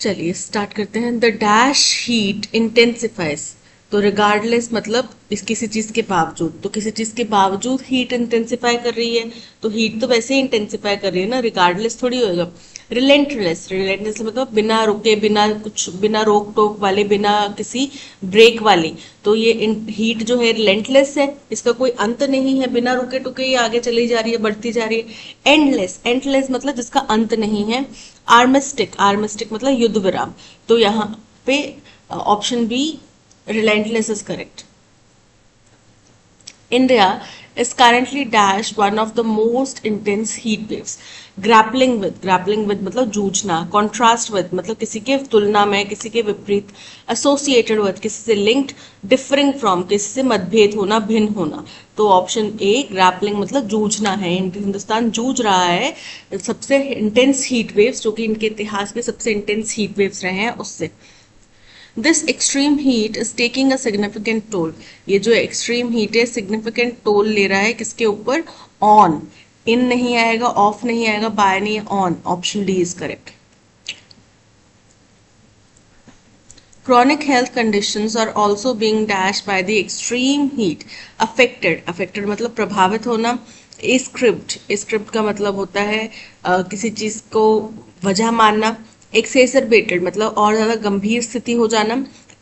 चलिए स्टार्ट करते हैं। द डैश हीट इंटेंसिफाइज, तो रिगार्डलेस मतलब इस किसी चीज के बावजूद, तो किसी चीज के बावजूद हीट इंटेंसिफाई कर रही है, तो हीट तो वैसे ही इंटेंसिफाई कर रही है ना, रिगार्डलेस थोड़ी होएगा। रिलेंटलेस, रिलेंटलेस मतलब बिना रुके, बिना कुछ, बिना रोक टोक वाले, बिना किसी ब्रेक वाली। तो ये हीट जो है रिलेंटलेस है, इसका कोई अंत नहीं है, बिना रुके टुके ये आगे चली जा रही है, बढ़ती जा रही है। एंडलेस, एंडलेस मतलब जिसका अंत नहीं है। आर्मिस्टिक, आर्मिस्टिक मतलब युद्ध विराम। तो यहाँ पे option B relentless is correct. India is currently dash one of the most intense heat waves. Grappling with मतलब जूझना, contrast with मतलब किसी के तुलना में, किसी के विपरीत, associated with किसी से linked, differing from किसी से मतभेद होना, भिन्न होना। तो ऑप्शन ए ग्रैपलिंग मतलब जूझना है। हिंदुस्तान जूझ रहा है सबसे इंटेंस हीट वेव्स, जो कि इनके इतिहास में सबसे इंटेंस हीट वेव्स रहे हैं उससे। This extreme heat is taking a significant toll. ये जो extreme heat है significant toll ले रहा है किसके ऊपर? On. In नहीं आएगा, off नहीं आएगा, by नहीं है, on. Option D is correct. Chronic health conditions are also being dashed by the extreme heat. Affected, affected मतलब प्रभावित होना। Ascript का मतलब होता है किसी चीज को वजह मानना। एक्सेसरबेटेड मतलब और ज्यादा गंभीर स्थिति हो जाना।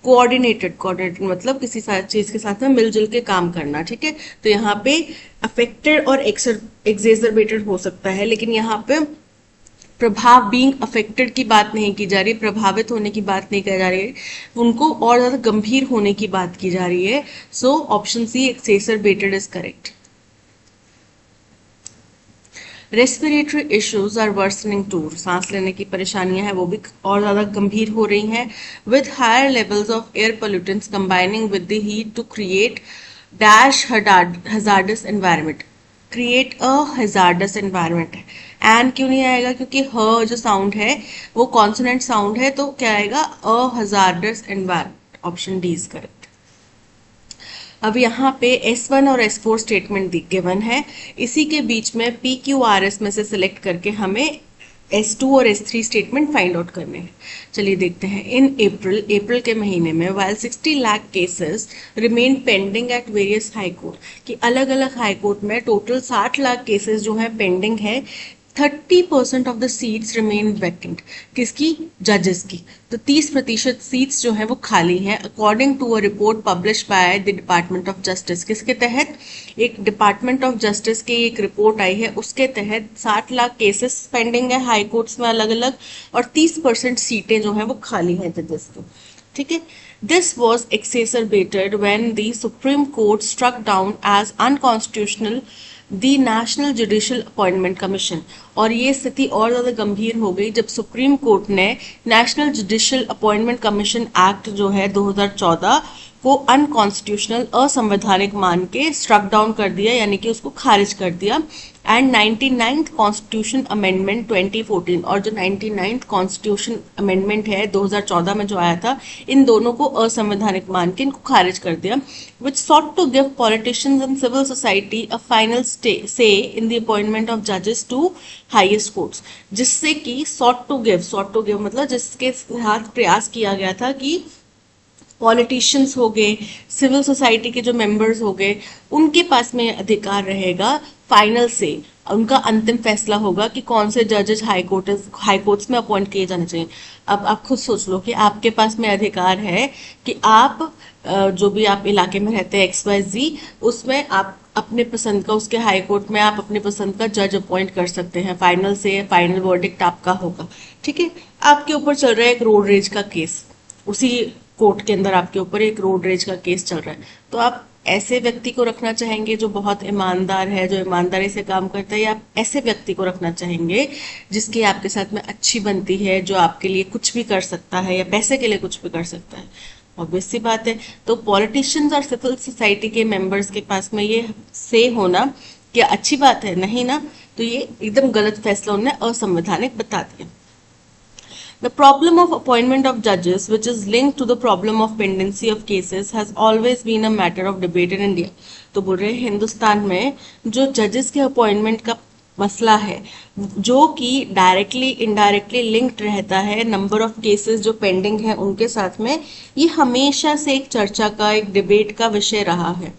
कोऑर्डिनेटेड, कोऑर्डिनेटेड मतलब किसी चीज के साथ में मिलजुल के काम करना। ठीक है, तो यहाँ पे अफेक्टेड और एक्सेसरबेटेड हो सकता है, लेकिन यहाँ पे प्रभाव, बीइंग अफेक्टेड की बात नहीं की जा रही, प्रभावित होने की बात नहीं की जा रही है, उनको और ज्यादा गंभीर होने की बात की जा रही है। So option C exacerbated is correct. Respiratory issues are worsening too, सांस लेने की परेशानियां हैं वो भी और ज्यादा गंभीर हो रही हैं। With higher levels of air pollutants combining with the heat to create dash hazardous environment. Create a hazardous environment है, एंड क्यों नहीं आएगा, क्योंकि ह जो साउंड है वो कॉन्सोनेंट साउंड है, तो क्या आएगा, a hazardous environment. Option D is correct. अब यहाँ पे S1 और S4 स्टेटमेंट गिवन है, इसी के बीच में PQRS में से सिलेक्ट करके हमें S2 और S3 स्टेटमेंट फाइंड आउट करने हैं। चलिए देखते हैं। इन अप्रैल के महीने में while 60 lakh cases remain pending at various high court, कि अलग अलग हाई कोर्ट में टोटल 60 लाख केसेस जो है पेंडिंग है। 30% of the seats remain vacant, किसकी, जजेस की, तो 30% सीट्स जो है वो खाली हैं, according to a report publish by the department of justice. किसके तहत, एक डिपार्टमेंट ऑफ जस्टिस की एक रिपोर्ट आई है, उसके तहत 60 लाख केसेस पेंडिंग है हाई कोर्ट्स में अलग अलग, और 30% सीटें जो है वो खाली हैं जजेस की। ठीक है, this was exacerbated when the Supreme Court struck down as unconstitutional the National Judicial Appointment Commission, और ये स्थिति और ज्यादा गंभीर हो गई जब सुप्रीम कोर्ट ने National Judicial Appointment Commission Act जो है 2014 को अनकॉन्स्टिट्यूशनल, असंवैधानिक मान के स्ट्रक डाउन कर दिया, यानी कि उसको खारिज कर दिया। एंड 99th कॉन्स्टिट्यूशन अमेंडमेंट 2014, और जो 99th कॉन्स्टिट्यूशन अमेंडमेंट है 2014 में जो आया था, इन दोनों को असंवैधानिक मान के इनको खारिज कर दिया, which sought to give politicians and civil society a final say in the appointment of जजेस टू हाईएस्ट कोर्ट्स, जिससे कि सॉट टू गिव मतलब जिसके साथ प्रयास किया गया था कि पॉलिटिशियंस हो गए, सिविल सोसाइटी के जो मेंबर्स हो गए, उनके पास में अधिकार रहेगा फाइनल से, उनका अंतिम फैसला होगा कि कौन से जजेस हाई कोर्ट्स में अपॉइंट किए जाने चाहिए। अब आप खुद सोच लो कि आपके पास में अधिकार है कि आप जो भी आप इलाके में रहते हैं XYZ, उसमें आप अपने पसंद का, उसके हाई कोर्ट में आप अपने पसंद का जज अपॉइंट कर सकते हैं, फाइनल से फाइनल वर्डिक्ट आपका होगा। ठीक है, आपके ऊपर चल रहा है एक रोड रेज का केस, उसी कोर्ट के अंदर आपके ऊपर एक रोड रेज का केस चल रहा है, तो आप ऐसे व्यक्ति को रखना चाहेंगे जो बहुत ईमानदार है, जो ईमानदारी से काम करता है, या आप ऐसे व्यक्ति को रखना चाहेंगे जिसकी आपके साथ में अच्छी बनती है, जो आपके लिए कुछ भी कर सकता है या पैसे के लिए कुछ भी कर सकता है? ऑब्वियस सी बात है। तो पॉलिटिशियंस और सिविल सोसाइटी के मेंबर्स के पास में ये से होना क्या अच्छी बात है? नहीं ना। तो ये एकदम गलत फैसला उन्होंने असंवैधानिक बता दिया। The problem of appointment of judges, which is linked to the problem of pendency of cases, has always been a matter of debate in India. तो बोल रहे हैं हिंदुस्तान में जो जजेस के अपॉइंटमेंट का मसला है, जो कि डायरेक्टली इनडायरेक्टली लिंक्ड रहता है नंबर ऑफ केसेस जो पेंडिंग है उनके साथ में, ये हमेशा से एक चर्चा का, एक डिबेट का विषय रहा है।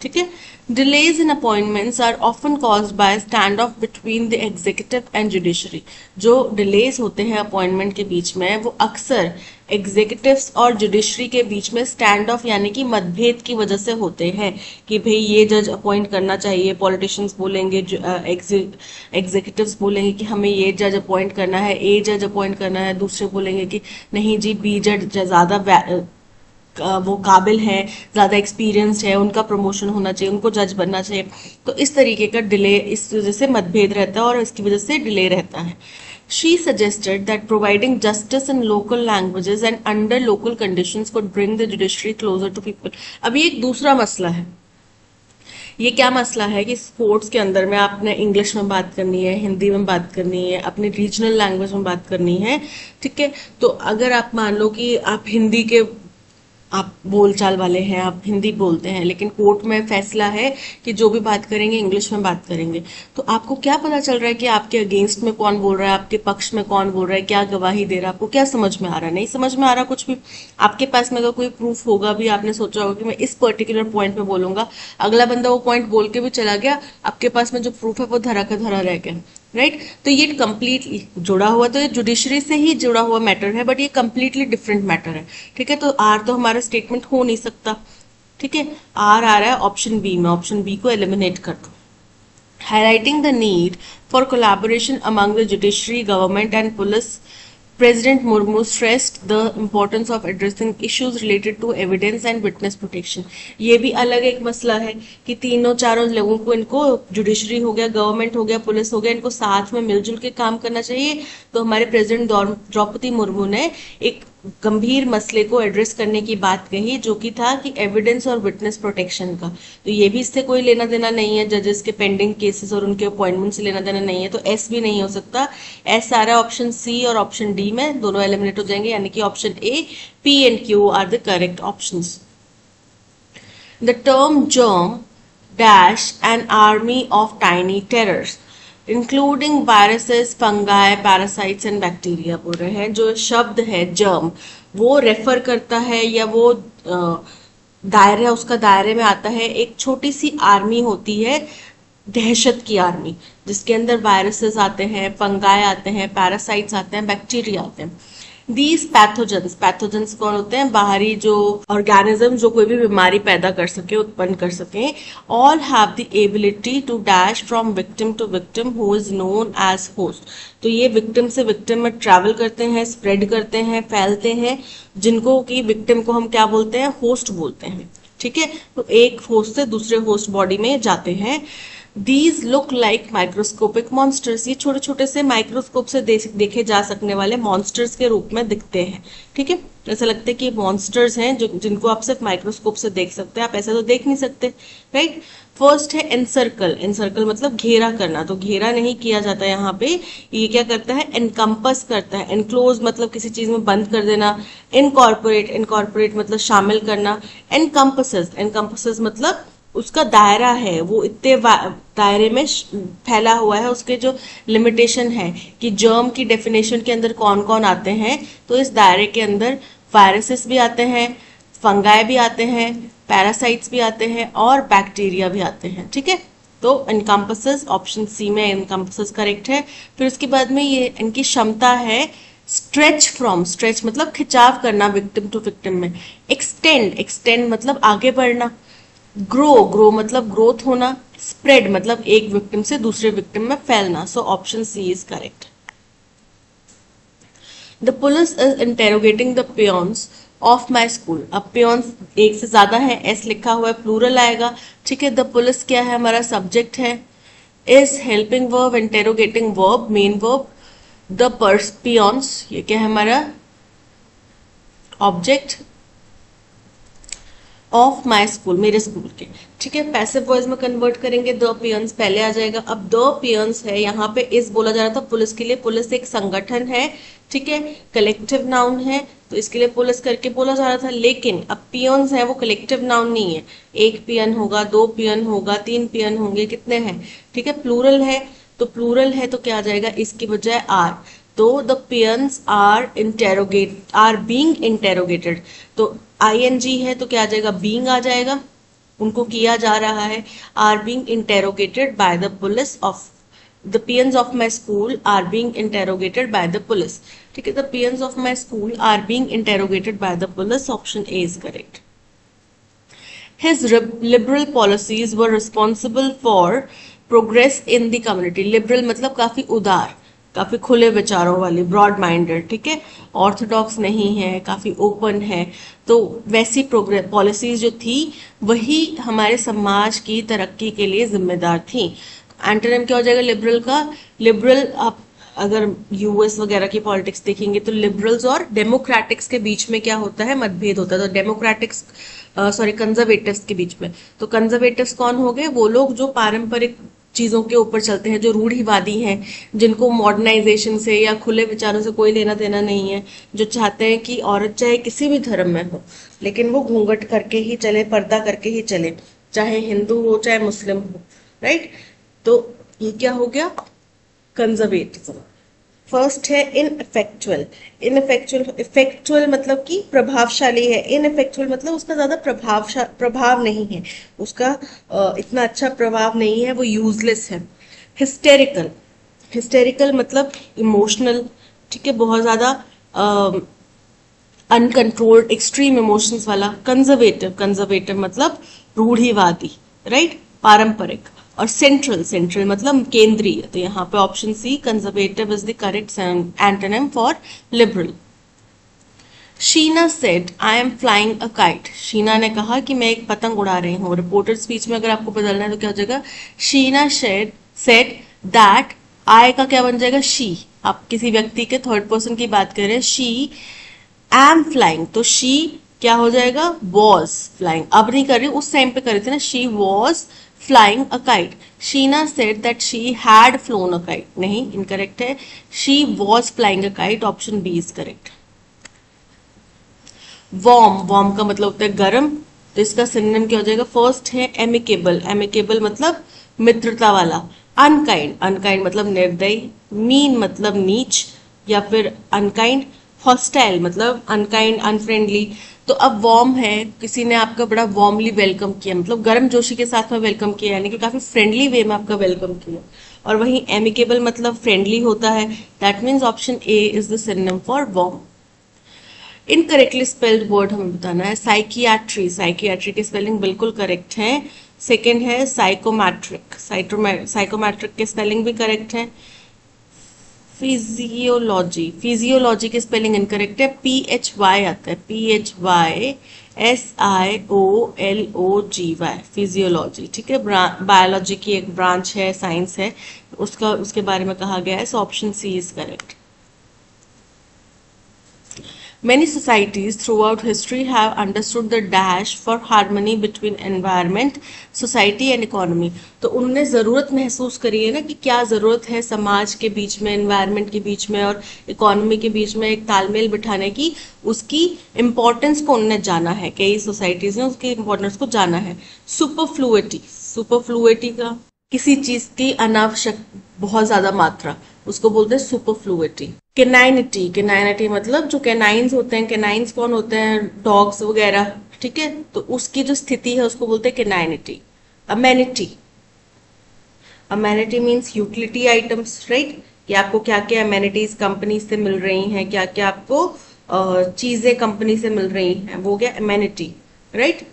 ठीक है, Delays in appointments are often caused by a standoff between the executive and judiciary. जो delays होते हैं अपॉइंटमेंट के बीच में, वो अक्सर एग्जीक्यूटिव्स और जुडिशरी के बीच में स्टैंड ऑफ यानी कि मतभेद की वजह से होते हैं कि भाई ये जज अपॉइंट करना चाहिए, पॉलिटिशियंस बोलेंगे, एग्जीक्यूटिव्स बोलेंगे कि हमें ये जज अपॉइंट करना है, ए जज अपॉइंट करना है, दूसरे बोलेंगे कि नहीं जी बी जज ज्यादा वो काबिल है, ज्यादा एक्सपीरियंस्ड है, उनका प्रमोशन होना चाहिए, उनको जज बनना चाहिए। तो इस तरीके का डिले, इस वजह से मतभेद रहता है और इसकी वजह से डिले रहता है। She suggested that providing justice in local languages and under local conditions could bring the judiciary closer to people. अब ये एक दूसरा मसला है। ये क्या मसला है कि स्पोर्ट्स के अंदर में आपने इंग्लिश में बात करनी है, हिंदी में बात करनी है, अपनी रीजनल लैंग्वेज में बात करनी है। ठीक है, तो अगर आप मान लो कि आप हिंदी के आप बोलचाल वाले हैं, आप हिंदी बोलते हैं, लेकिन कोर्ट में फैसला है कि जो भी बात करेंगे इंग्लिश में बात करेंगे, तो आपको क्या पता चल रहा है कि आपके अगेंस्ट में कौन बोल रहा है, आपके पक्ष में कौन बोल रहा है, क्या गवाही दे रहा है, आपको क्या समझ में आ रहा है? नहीं समझ में आ रहा कुछ भी। आपके पास में अगर कोई प्रूफ होगा भी, आपने सोचा होगा कि मैं इस पर्टिकुलर पॉइंट पे बोलूंगा, अगला बंदा वो पॉइंट बोल के भी चला गया, आपके पास में जो प्रूफ है वो धरा का धरा रह गया, राइट। तो ये कंप्लीटली जुड़ा हुआ, तो ये जुडिशरी से ही जुड़ा हुआ मैटर है, बट ये कंप्लीटली डिफरेंट मैटर है। ठीक है, तो आर तो हमारा स्टेटमेंट हो नहीं सकता। ठीक है, आर आ रहा है ऑप्शन बी में, ऑप्शन बी को एलिमिनेट कर दो। Highlighting the need for collaboration among the judiciary, government and police, President Murmu stressed the importance of addressing issues related to evidence and witness protection. ये भी अलग एक मसला है कि तीनों चारों लोगों को, इनको जुडिशरी हो गया, गवर्नमेंट हो गया, पुलिस हो गया, इनको साथ में मिलजुल के काम करना चाहिए। तो हमारे प्रेसिडेंट द्रौपदी मुर्मू ने एक गंभीर मसले को एड्रेस करने की बात कही, जो कि था कि एविडेंस और विटनेस प्रोटेक्शन का। तो ये भी इससे कोई लेना देना नहीं है, जजेस के पेंडिंग केसेस और उनके अपॉइंटमेंट से लेना देना नहीं है, तो एस भी नहीं हो सकता। एस सारा ऑप्शन सी और ऑप्शन डी में, दोनों एलिमिनेट हो जाएंगे, यानी कि option A, P and Q R the correct options. The term germ dash an army of tiny terrors including viruses, fungi, parasites and bacteria बोल रहे हैं। जो शब्द है जर्म, वो रेफर करता है या वो दायरा, उसका दायरे में आता है एक छोटी सी आर्मी होती है, दहशत की आर्मी, जिसके अंदर वायरसेस आते हैं, फंगाई आते हैं, पैरासाइट्स आते हैं, बैक्टीरिया आते हैं। These पैथोजेंस कौन होते हैं? बाहरी जो ऑर्गेनिज्म जो कोई भी बीमारी पैदा कर सके, उत्पन्न कर सके। All have the ability to dash from victim to victim who is known as host. तो ये विक्टिम से विक्टिम में ट्रैवल करते हैं, स्प्रेड करते हैं, फैलते हैं, जिनको कि विक्टिम को हम क्या बोलते हैं? होस्ट बोलते हैं। ठीक है, तो एक होस्ट से दूसरे होस्ट बॉडी में जाते हैं। These look like microscopic monsters, ये छोटे छोटे से माइक्रोस्कोप से देखे जा सकने वाले मॉन्स्टर्स के रूप में दिखते हैं। ठीक है, ऐसा लगता है कि मॉन्स्टर्स हैं जिनको आप सिर्फ माइक्रोस्कोप से देख सकते हैं, आप ऐसे तो देख नहीं सकते, राइट। फर्स्ट है एनसर्कल, एनसर्कल मतलब घेरा करना, तो घेरा नहीं किया जाता यहाँ पे, ये क्या करता है, एनकम्पस करता है। एनक्लोज मतलब किसी चीज में बंद कर देना, इनकॉर्पोरेट, इनकॉर्पोरेट मतलब शामिल करना, एनकम्पसेस, एनकम्पसेस मतलब उसका दायरा है, वो इतने दायरे में फैला हुआ है, उसके जो लिमिटेशन है कि जर्म की डेफिनेशन के अंदर कौन कौन आते हैं, तो इस दायरे के अंदर वायरसेस भी आते हैं, फंगाई भी आते हैं, पैरासाइट्स भी आते हैं और बैक्टीरिया भी आते हैं। ठीक है, तो एनकम्पसेस, ऑप्शन सी में एनकम्पसेस करेक्ट है। फिर उसके बाद में ये इनकी क्षमता है स्ट्रेच फ्रॉम, स्ट्रेच मतलब खिंचाव करना विक्टिम टू विक्टिम में, एक्सटेंड, एक्सटेंड मतलब आगे बढ़ना, ग्रो, ग्रो मतलब ग्रोथ होना, स्प्रेड मतलब एक विक्टिम से दूसरे विक्टिम में फैलना। So option C is correct. The police is interrogating the peons of my school, अब पियोन्स एक से ज्यादा है, एस लिखा हुआ है, प्लूरल आएगा। ठीक है, द पुलिस क्या है, हमारा सब्जेक्ट है, is helping verb, interrogating verb, main verb, the पर्स पियोन्स ये क्या है, हमारा ऑब्जेक्ट, ऑफ माई स्कूल मेरे स्कूल के। ठीक है, पैसिव वॉइस में कन्वर्ट करेंगे, द पियंस पहले आ जाएगा। अब द पियंस है, यहाँ पे इस बोला जा रहा था पुलिस के लिए, पुलिस एक संगठन है, ठीक है, कलेक्टिव नाउन है, तो इसके लिए पुलिस करके बोला जा रहा था। लेकिन अब पियंस है वो कलेक्टिव नाउन नहीं है, एक पियन होगा, दो पियन होगा, तीन पियन होंगे, कितने हैं, ठीक है, प्लूरल है, तो प्लूरल है तो क्या आ जाएगा, इसकी बजाय आर, तो the peons are being interrogated, तो आईएनजी है तो क्या आ जाएगा, बीइंग आ जाएगा, उनको किया जा रहा है, are being interrogated by the police of, the peons of my school are being interrogated by the police. ठीक है, the peons of my school are being interrogated by the police, option A is correct. His liberal policies were responsible for progress in the community. Liberal मतलब काफी उदार, काफी खुले विचारों वाली, broad minded, ठीक है, ऑर्थोडॉक्स नहीं है, काफी ओपन है, तो वैसी प्रोग्रेस पॉलिसीज जो थी वही हमारे समाज की तरक्की के लिए जिम्मेदार थी। एंटोनिम क्या हो जाएगा लिबरल का, लिबरल आप अगर यूएस वगैरह की पॉलिटिक्स देखेंगे तो लिबरल्स और डेमोक्रेटिक्स के बीच में क्या होता है, मतभेद होता है, तो डेमोक्रेटिक्स कंजर्वेटिव्स के बीच में, तो कंजर्वेटिव्स कौन हो गए, वो लोग जो पारंपरिक चीजों के ऊपर चलते हैं, जो रूढ़िवादी हैं, जिनको मॉडर्नाइजेशन से या खुले विचारों से कोई लेना देना नहीं है, जो चाहते हैं कि औरत चाहे किसी भी धर्म में हो लेकिन वो घूंघट करके ही चले, पर्दा करके ही चले, चाहे हिंदू हो चाहे मुस्लिम हो, राइट। तो ये क्या हो गया, कंजर्वेटिज्म। फर्स्ट है इनइफेक्चुअल, इफेक्चुअल मतलब कि प्रभावशाली है, इनइफेक्चुअल मतलब उसका ज्यादा प्रभाव नहीं है, उसका इतना अच्छा प्रभाव नहीं है, वो यूजलेस है। हिस्टेरिकल, हिस्टेरिकल मतलब इमोशनल, ठीक है, बहुत ज्यादा अनकंट्रोल्ड एक्सट्रीम इमोशंस वाला। कंजर्वेटिव, कंजर्वेटिव मतलब रूढ़िवादी, राइट, पारंपरिक। और सेंट्रल, सेंट्रल मतलब केंद्रीय, तो यहाँ पे option C conservative is the correct antonym for liberal. Sheena said I am flying a kite, Sheena ने कहा कि मैं एक पतंग उड़ा रही हूँ। रिपोर्टर स्पीच में अगर आपको बदलना है तो क्या हो जाएगा, शीना सेड दैट, आई का क्या बन जाएगा, शी, आप किसी व्यक्ति के थर्ड पर्सन की बात कर रहे हैं, शी एम फ्लाइंग, तो शी क्या हो जाएगा, वॉज फ्लाइंग, अब नहीं कर रही, उस टाइम पे कर रही थी ना, she was flying a kite. Sheena said that she had flown a kite. नहीं, incorrect है, she was flying a kite. Option B is correct. Warm, warm का मतलब होता है गर्म, तो इसका सिनोनिम क्या हो जाएगा, फर्स्ट है amicable, amicable मतलब मित्रता वाला, unkind, unkind मतलब निर्दयी, mean मतलब नीच या फिर unkind, हॉस्टाइल मतलब अनकाइंड, अनफ्रेंडली। तो अब वार्म है, किसी ने आपका बड़ा वार्मली वेलकम किया, मतलब गर्म जोशी के साथ में वेलकम किया, यानी कि काफी फ्रेंडली वे में आपका वेलकम किया। और वहीं एमिकेबल मतलब फ्रेंडली होता है, that means option A is the synonym for warm. Incorrectly spelled word हमें बताना है, साइकियाट्री, साइकियाट्री की स्पेलिंग बिल्कुल करेक्ट है। सेकेंड है साइकोमैट्रिक, साइकोमैट्रिक के स्पेलिंग भी करेक्ट है। फिजियोलॉजी, फिजियोलॉजी की स्पेलिंग इनकरेक्ट है, PHY आता है, PHY SIOLOGY, फिजियोलॉजी, ठीक है। बायोलॉजी की एक ब्रांच है, साइंस है, उसके बारे में कहा गया है। So option C is correct. Many societies throughout history have understood the dash for harmony between environment, society and economy. तो उन्होंने ज़रूरत महसूस करी है ना कि क्या ज़रूरत है समाज के बीच में, एनवायरनमेंट के बीच में और इकोनॉमी के बीच में एक तालमेल बिठाने की, उसकी इम्पोर्टेंस को उन्होंने जाना है। कई सोसाइटीज़ ने उसकी इम्पोर्टेंस को जाना है। सुपरफ्लुइटी, सुपरफ्लुइटी का किसी चीज़ की अनावश्यक बहुत ज़्यादा मात्रा, उसको बोलते हैं सुपरफ्लुइटी। केनाइनिटी, केनाइनिटी मतलब जो कैनाइन्स होते हैं, कैनाइन्स कौन होते हैं, डॉग्स वगैरह, ठीक है, तो उसकी जो स्थिति है उसको बोलते हैं केनाइनिटी। Amenity, amenity means utility items, right, कि आपको क्या क्या अमेनिटीज कंपनी से मिल रही हैं, क्या क्या आपको चीजें कंपनी से मिल रही हैं, वो गया अमेनिटी, राइट।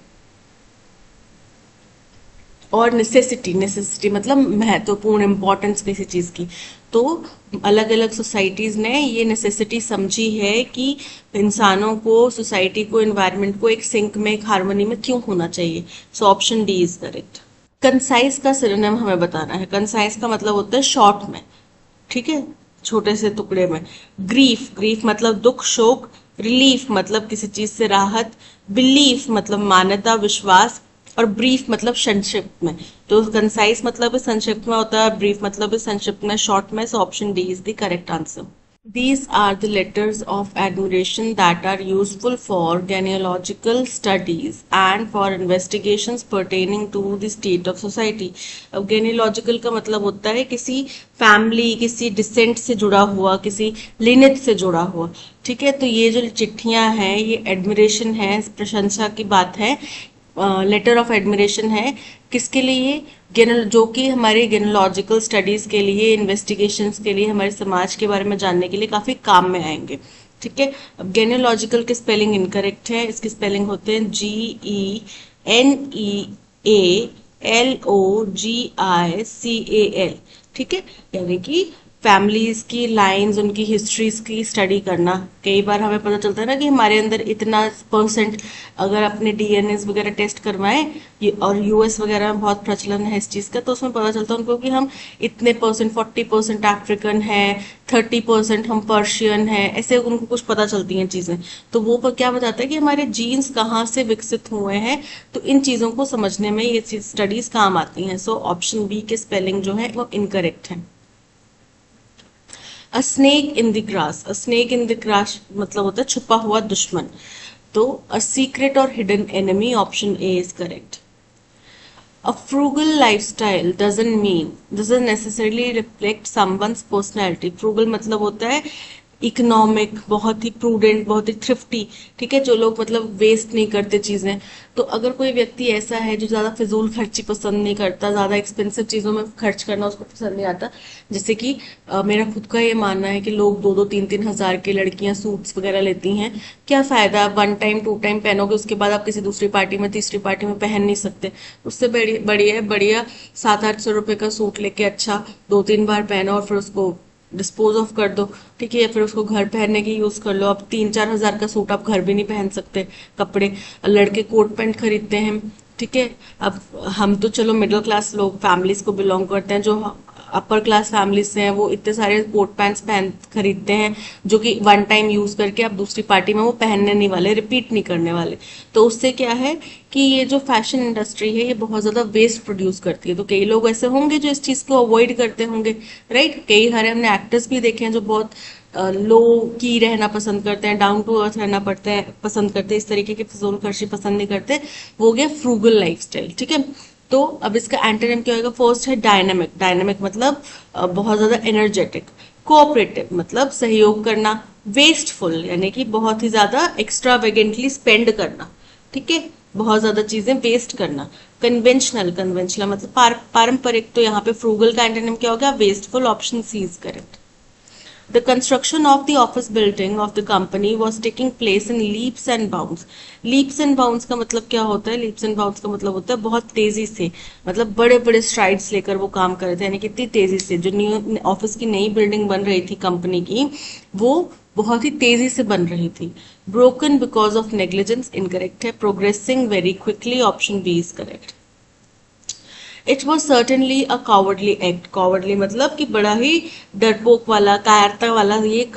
और नेसेसिटी, नेसेसिटी मतलब महत्वपूर्ण, इंपॉर्टेंस किसी चीज की। तो अलग अलग सोसाइटीज ने ये नेसेसिटी समझी है कि इंसानों को, सोसाइटी को, एनवायरनमेंट को एक सिंक में, एक हार्मनी में क्यों होना चाहिए। So option D is correct. Concise का सिनोनिम हमें बताना है। कंसाइज का मतलब होता है शॉर्ट में, ठीक है, छोटे से टुकड़े में। ग्रीफ, ग्रीफ मतलब दुख, शोक। रिलीफ मतलब किसी चीज से राहत। बिलीफ मतलब मान्यता, विश्वास। और ब्रीफ मतलब संक्षिप्त में। तो कंसाइज मतलब संक्षिप्त में होता है, ब्रीफ मतलब संक्षिप्त में, शॉर्ट में। So option D is the correct answer. These are the letters of admiration that are useful for genealogical studies and for investigations pertaining to the state of society. अब genealogical का मतलब होता है किसी फैमिली, किसी decent से जुड़ा हुआ, किसी लिनेज से जुड़ा हुआ, ठीक है। तो ये जो चिट्ठियां हैं ये एडमिरेशन है, प्रशंसा की बात है, लेटर ऑफ एडमिरेशन है। किसके लिए? जो कि हमारे गेनोलॉजिकल स्टडीज के लिए, इन्वेस्टिगेशंस के लिए, हमारे समाज के बारे में जानने के लिए काफी काम में आएंगे, ठीक है। अब गेनोलॉजिकल की स्पेलिंग इनकरेक्ट है, इसकी स्पेलिंग होते हैं GENEALOGICAL, ठीक है। यानी कि फैमिलीज की लाइंस, उनकी हिस्ट्रीज की स्टडी करना। कई बार हमें पता चलता है ना कि हमारे अंदर इतना परसेंट, अगर अपने डीएनए वगैरह टेस्ट करवाएं, और यूएस वगैरह में बहुत प्रचलन है इस चीज़ का, तो उसमें पता चलता है उनको कि हम इतने परसेंट, 40% अफ्रीकन है, 30% हम पर्शियन है, ऐसे उनको कुछ पता चलती हैं चीज़ें। तो वो क्या बताता है कि हमारे जीन्स कहाँ से विकसित हुए हैं। तो इन चीज़ों को समझने में ये स्टडीज काम आती हैं। सो ऑप्शन बी के स्पेलिंग जो है वो इनकरेक्ट है। अ snake in the grass, a snake in the grass मतलब होता है छुपा हुआ दुश्मन। तो अ सीक्रेट और hidden enemy, option A is correct. A frugal lifestyle doesn't necessarily reflect someone's personality. Frugal मतलब होता है इकोनॉमिक, बहुत ही प्रूडेंट, बहुत ही थ्रिफ्टी, ठीक है, जो लोग मतलब वेस्ट नहीं करते चीजें। तो अगर कोई व्यक्ति ऐसा है जो ज्यादा फिजूल खर्ची पसंद नहीं करता, ज्यादा एक्सपेंसिव चीजों में खर्च करना उसको पसंद नहीं आता, जैसे कि मेरा खुद का ये मानना है कि लोग 2-2, 3-3 हजार की लड़कियां सूट्स वगैरह लेती हैं। क्या फायदा, 1 टाइम 2 टाइम पहनोगे, उसके बाद आप किसी दूसरी पार्टी में, तीसरी पार्टी में पहन नहीं सकते। उससे बढ़िया 700-800 रुपए का सूट लेके अच्छा 2-3 बार पहनो और फिर उसको डिस्पोज ऑफ कर दो, ठीक है, या फिर उसको घर पहनने की यूज कर लो। अब 3-4 हजार का सूट आप घर भी नहीं पहन सकते, कपड़े। लड़के कोट पैंट खरीदते हैं, ठीक है। अब हम तो चलो मिडिल क्लास लोग, फैमिलीज को बिलोंग करते हैं, जो अपर क्लास फैमिली से हैं वो इतने सारे कोट पैंट्स खरीदते हैं जो कि 1 टाइम यूज करके आप दूसरी पार्टी में वो पहनने नहीं वाले, रिपीट नहीं करने वाले। तो उससे क्या है कि ये जो फैशन इंडस्ट्री है ये बहुत ज्यादा वेस्ट प्रोड्यूस करती है। तो कई लोग ऐसे होंगे जो इस चीज को अवॉइड करते होंगे, राइट। कई सारे हमने एक्टर्स भी देखे हैं जो बहुत लो की रहना पसंद करते हैं, डाउन टू अर्थ रहना पसंद करते हैं, इस तरीके की फिजूल खर्ची पसंद नहीं करते। वो हो गया फ्रूगल लाइफस्टाइल, ठीक है। तो अब इसका एंटोनिम क्या होगा? फर्स्ट है डायनामिक, डायनामिक मतलब बहुत ज्यादा एनर्जेटिक। कोऑपरेटिव मतलब सहयोग करना। वेस्टफुल यानी कि बहुत ही ज्यादा एक्स्ट्रावेगेंटली स्पेंड करना, ठीक है, बहुत ज्यादा चीजें वेस्ट करना। कन्वेंशनल, कन्वेंशनल मतलब पारंपरिक। तो यहाँ पे फ्रूगल का एंटोनिम क्या होगा? Wasteful, option C is correct. The construction of the office building of the company was taking place in leaps and bounds. Leaps and bounds का मतलब क्या होता है? Leaps and bounds का मतलब होता है बहुत तेजी से, मतलब बड़े बड़े स्ट्राइड्स लेकर वो काम कर रहे थे, यानी कितनी तेजी से। जो न्यू ऑफिस की नई बिल्डिंग बन रही थी कंपनी की, वो बहुत ही तेजी से बन रही थी। Broken because of negligence incorrect है। Progressing very quickly option B is correct. It was certainly a cowardly act. Cowardly मतलब कि बड़ा ही डरपोक वाला, कायरता वाला ये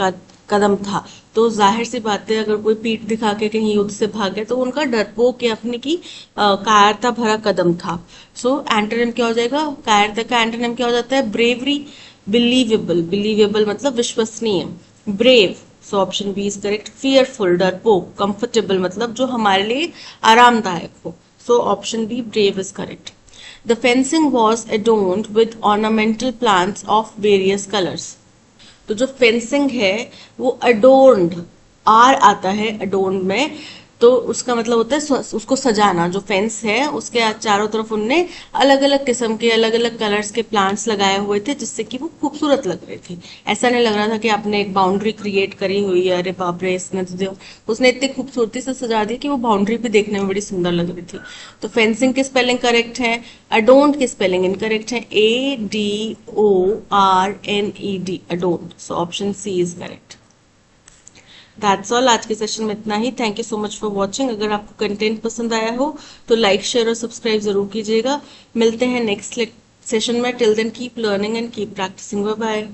कदम था। तो जाहिर सी बात है, अगर कोई पीठ दिखा के कहीं युद्ध से भागे तो उनका डरपोक या अपने की कायरता भरा कदम था। सो एंटोनिम क्या हो जाएगा? कायरता का एंटोनिम क्या हो जाता है? ब्रेवरी। बिलीवेबल, बिलीवेबल मतलब विश्वसनीय। Brave, so option B is correct. Fearful, डरपोक। कंफर्टेबल मतलब जो हमारे लिए आरामदायक हो। So option B, brave is correct. The fencing was adorned with ornamental plants of various colors. तो जो फेंसिंग है वो अडोर्न्ड, आर आता है अडोर्न में, तो उसका मतलब होता है उसको सजाना। जो फेंस है उसके चारों तरफ उनने अलग अलग किस्म के, अलग अलग कलर्स के प्लांट्स लगाए हुए थे, जिससे कि वो खूबसूरत लग रहे थे। ऐसा नहीं लग रहा था कि आपने एक बाउंड्री क्रिएट करी हुई है, अरे बाप रे इसने तो, उसने इतनी खूबसूरती से सजा दी कि वो बाउंड्री भी देखने में बड़ी सुंदर लग रही थी। तो फेंसिंग की स्पेलिंग करेक्ट है, अडोन्ड की स्पेलिंग इनकरेक्ट है, ADORNED, adorned. So option C is correct. That's all, आज के सेशन में इतना ही। Thank you so much for watching. अगर आपको कंटेंट पसंद आया हो तो लाइक, शेयर और सब्सक्राइब जरूर कीजिएगा। मिलते हैं नेक्स्ट सेशन में। Till then keep learning and keep practising. Bye bye.